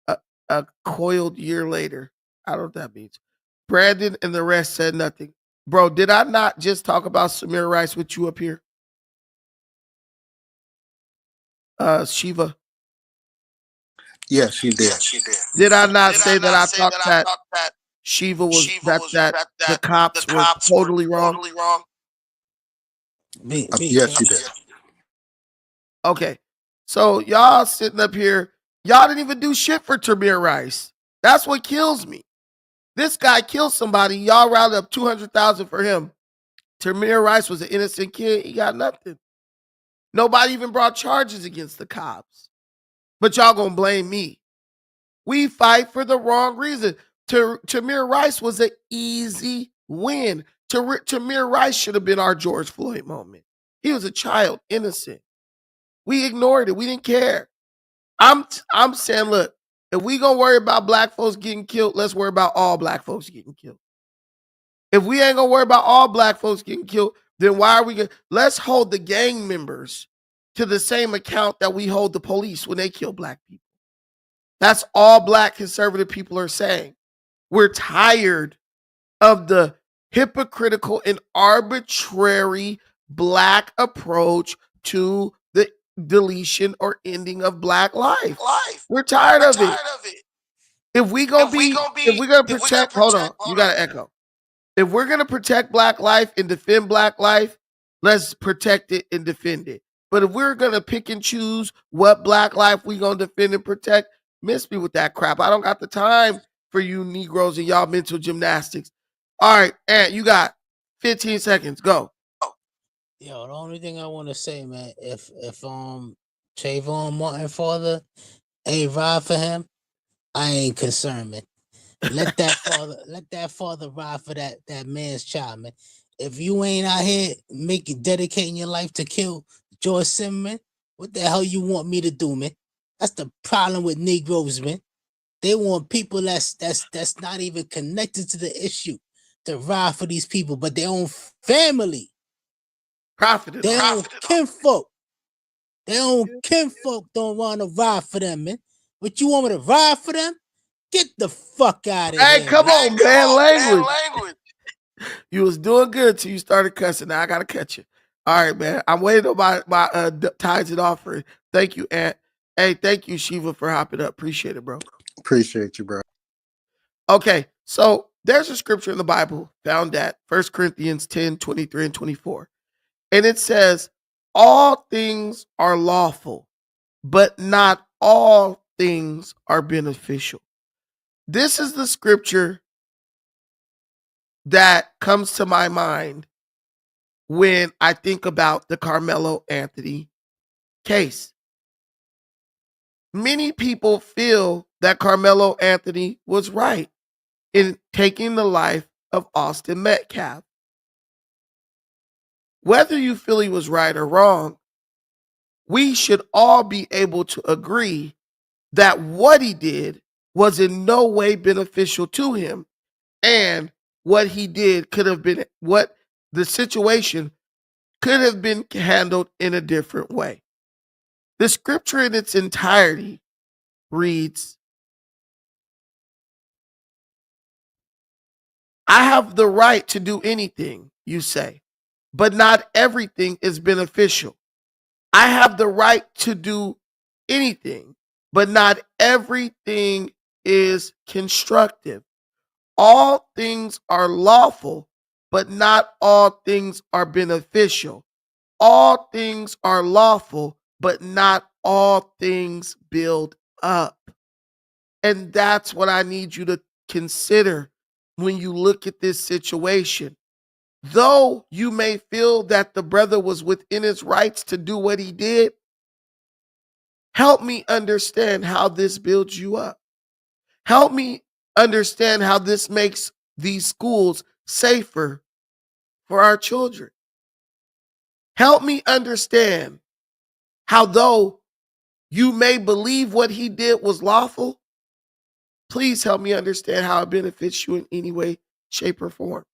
a coiled year later. I don't know what that means. Brandon and the rest said nothing. Bro, did I not just talk about Samir Rice with you up here? Shiva. Yes, you did. Did I not say that I thought that Shiva was that the cops were totally wrong? Yes, you did. Okay. So y'all sitting up here, y'all didn't even do shit for Tamir Rice. That's what kills me. This guy killed somebody. Y'all rounded up 200,000 for him. Tamir Rice was an innocent kid. He got nothing. Nobody even brought charges against the cops. But y'all gonna blame me. We fight for the wrong reason. Tamir Rice was an easy win. Tamir Rice should have been our George Floyd moment. He was a child, innocent. We ignored it. We didn't care. I'm saying, look, if we gonna worry about black folks getting killed, let's worry about all black folks getting killed. If we ain't gonna worry about all black folks getting killed, then why are we gonna let's hold the gang members to the same account that we hold the police when they kill black people. That's all black conservative people are saying. We're tired of the hypocritical and arbitrary black approach to the deletion or ending of black life. We're tired of it. If we gonna be, if we're gonna protect, hold on, you gotta echo. If we're gonna protect black life and defend black life, let's protect it and defend it. But if we're gonna pick and choose what black life we gonna defend and protect, miss me with that crap. I don't got the time for you Negroes and y'all mental gymnastics. All right, Ant, you got 15 seconds. Go. Yo, the only thing I want to say, man, if Trayvon Martin father ain't ride for him, I ain't concerned, man. Let that father ride for that man's child, man. If you ain't out here dedicating your life to kill George Zimmerman, what the hell you want me to do, man? That's the problem with Negroes, man. They want people that's not even connected to the issue to ride for these people, but their own family, Profited their off. own kinfolk, their own kinfolk don't want to ride for them, man. But you want me to ride for them? Get the fuck out of Hey, here, come man. on, man. Language. You was doing good till you started cussing. Now I gotta catch you. All right, man. I'm waiting on my tithes and offering. Thank you, Aunt. Hey, thank you, Shiva, for hopping up. Appreciate it, bro. Appreciate you, bro. Okay, so there's a scripture in the Bible found at 1 Corinthians 10, 23 and 24. And it says, all things are lawful, but not all things are beneficial. This is the scripture that comes to my mind when I think about the Carmelo Anthony case. Many people feel that Carmelo Anthony was right in taking the life of Austin Metcalf. Whether you feel he was right or wrong, we should all be able to agree that what he did was in no way beneficial to him, and what he did could have been what the situation could have been handled in a different way. The scripture in its entirety reads, I have the right to do anything, you say, but not everything is beneficial. I have the right to do anything, but not everything is constructive. All things are lawful, but not all things are beneficial. All things are lawful, but not all things build up. And that's what I need you to consider when you look at this situation. Though you may feel that the brother was within his rights to do what he did, help me understand how this builds you up. Help me understand how this makes these schools safer for our children. Help me understand how, though you may believe what he did was lawful, please help me understand how it benefits you in any way, shape, or form.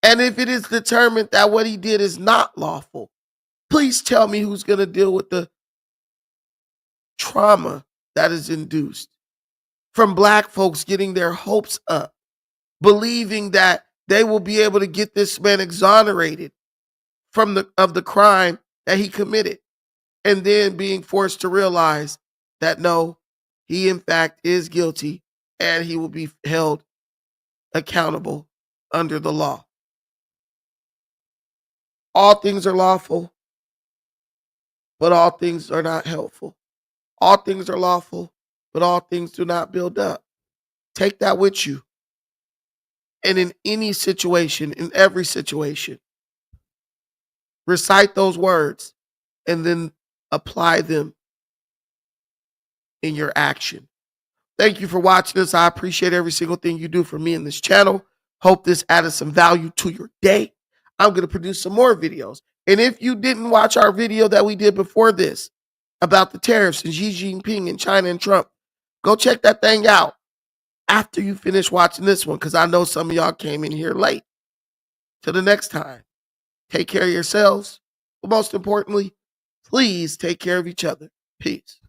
And if it is determined that what he did is not lawful, please tell me who's going to deal with the trauma that is induced from Black folks getting their hopes up, believing that they will be able to get this man exonerated from the crime that he committed, and then being forced to realize that no, he in fact is guilty and he will be held accountable under the law. All things are lawful, but all things are not helpful. All things are lawful, but all things do not build up. Take that with you. And in any situation, in every situation, recite those words and then apply them in your action. Thank you for watching this. I appreciate every single thing you do for me in this channel. Hope this added some value to your day. I'm going to produce some more videos. And if you didn't watch our video that we did before this about the tariffs and Xi Jinping and China and Trump, go check that thing out after you finish watching this one, because I know some of y'all came in here late. Till the next time, take care of yourselves. But most importantly, please take care of each other. Peace.